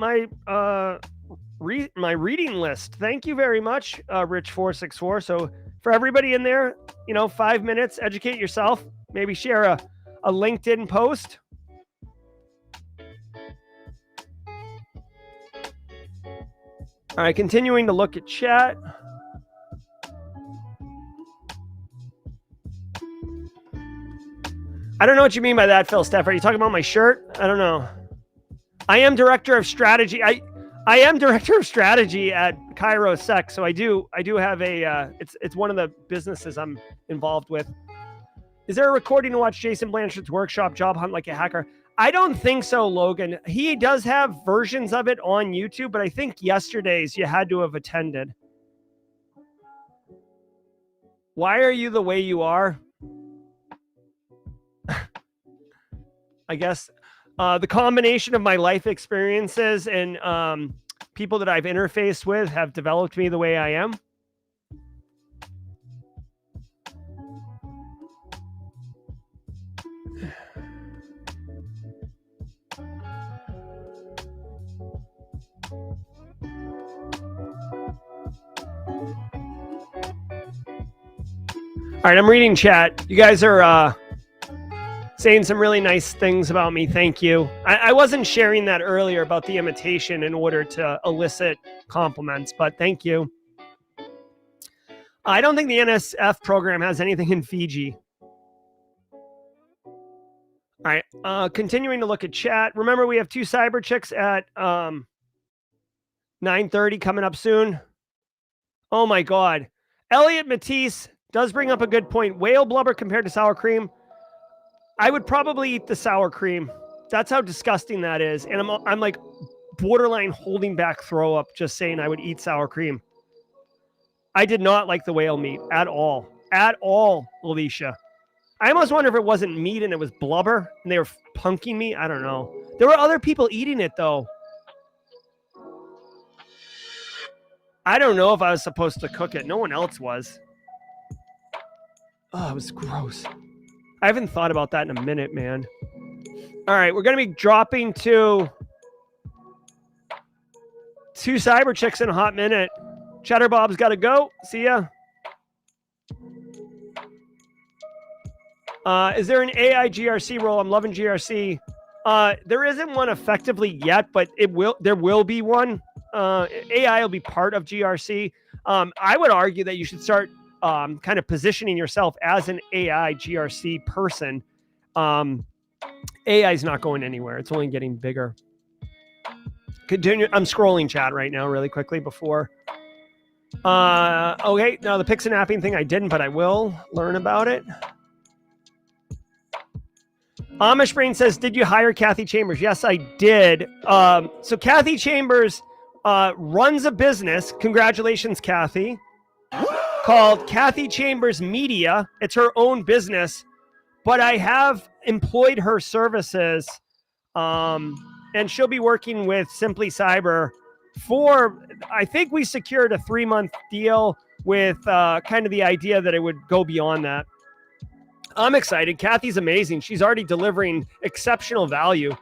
reading list. Thank you very much, Rich464. So for everybody in there, 5 minutes, educate yourself. Maybe share a LinkedIn post. All right, continuing to look at chat. I don't know what you mean by that, Phil Steff. Are you talking about my shirt? I don't know. I am director of strategy. I am director of strategy at Cairo Sec. So I do have a. It's one of the businesses I'm involved with. Is there a recording to watch Jason Blanchard's workshop Job Hunt Like a Hacker? I don't think so, Logan. He does have versions of it on YouTube, but I think yesterday's you had to have attended. Why are you the way you are? I guess the combination of my life experiences and people that I've interfaced with have developed me the way I am. All right, I'm reading chat. You guys are saying some really nice things about me. Thank you. I wasn't sharing that earlier about the imitation in order to elicit compliments, but thank you. I don't think the NSF program has anything in Fiji. All right, continuing to look at chat. Remember, we have 2 cyber chicks at 9:30 coming up soon. Oh my God. Elliot Matisse does bring up a good point. Whale blubber compared to sour cream. I would probably eat the sour cream. That's how disgusting that is. And I'm like borderline holding back throw up just saying I would eat sour cream. I did not like the whale meat at all. At all, Alicia. I almost wonder if it wasn't meat and it was blubber and they were punking me. I don't know. There were other people eating it though. I don't know if I was supposed to cook it. No one else was. Oh, it was gross. I haven't thought about that in a minute, man. All right, we're going to be dropping to 2 cyber chicks in a hot minute. Cheddar Bob's got to go. See ya. Is there an AI GRC role? I'm loving GRC. There isn't one effectively yet, but there will be one. AI will be part of GRC. I would argue that you should start kind of positioning yourself as an AI GRC person. AI is not going anywhere. It's only getting bigger. Continue. I'm scrolling chat right now really quickly before. Okay, now the pixanapping thing I didn't, but I will learn about it. Amish Brain says, did you hire Kathy Chambers? Yes, I did. So Kathy Chambers runs a business. Congratulations, Kathy. Called Kathy Chambers Media. It's her own business, but I have employed her services, and she'll be working with Simply Cyber for, I think we secured a 3-month deal with kind of the idea that it would go beyond that. I'm excited. Kathy's amazing. She's already delivering exceptional value.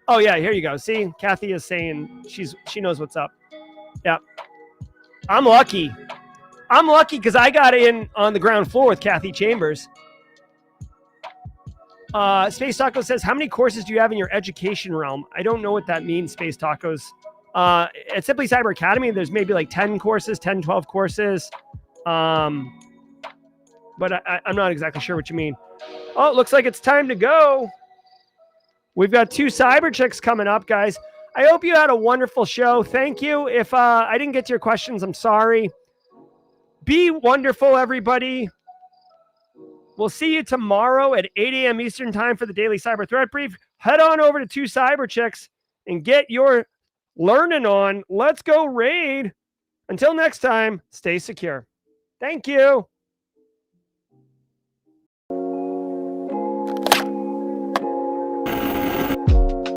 Oh yeah, here you go. See, Kathy is saying she knows what's up. Yeah. I'm lucky. I'm lucky because I got in on the ground floor with Kathy Chambers. Space Taco says, how many courses do you have in your education realm? I don't know what that means, Space Tacos. At Simply Cyber Academy, there's maybe like 10 courses, 10, 12 courses. But I'm not exactly sure what you mean. Oh, it looks like it's time to go. We've got 2 cyber checks coming up, guys. I hope you had a wonderful show. Thank you. If I didn't get to your questions, I'm sorry. Be wonderful, everybody. We'll see you tomorrow at 8 a.m. Eastern time for the Daily Cyber Threat Brief. Head on over to 2 Cyber Chicks and get your learning on. Let's go raid. Until next time, stay secure. Thank you.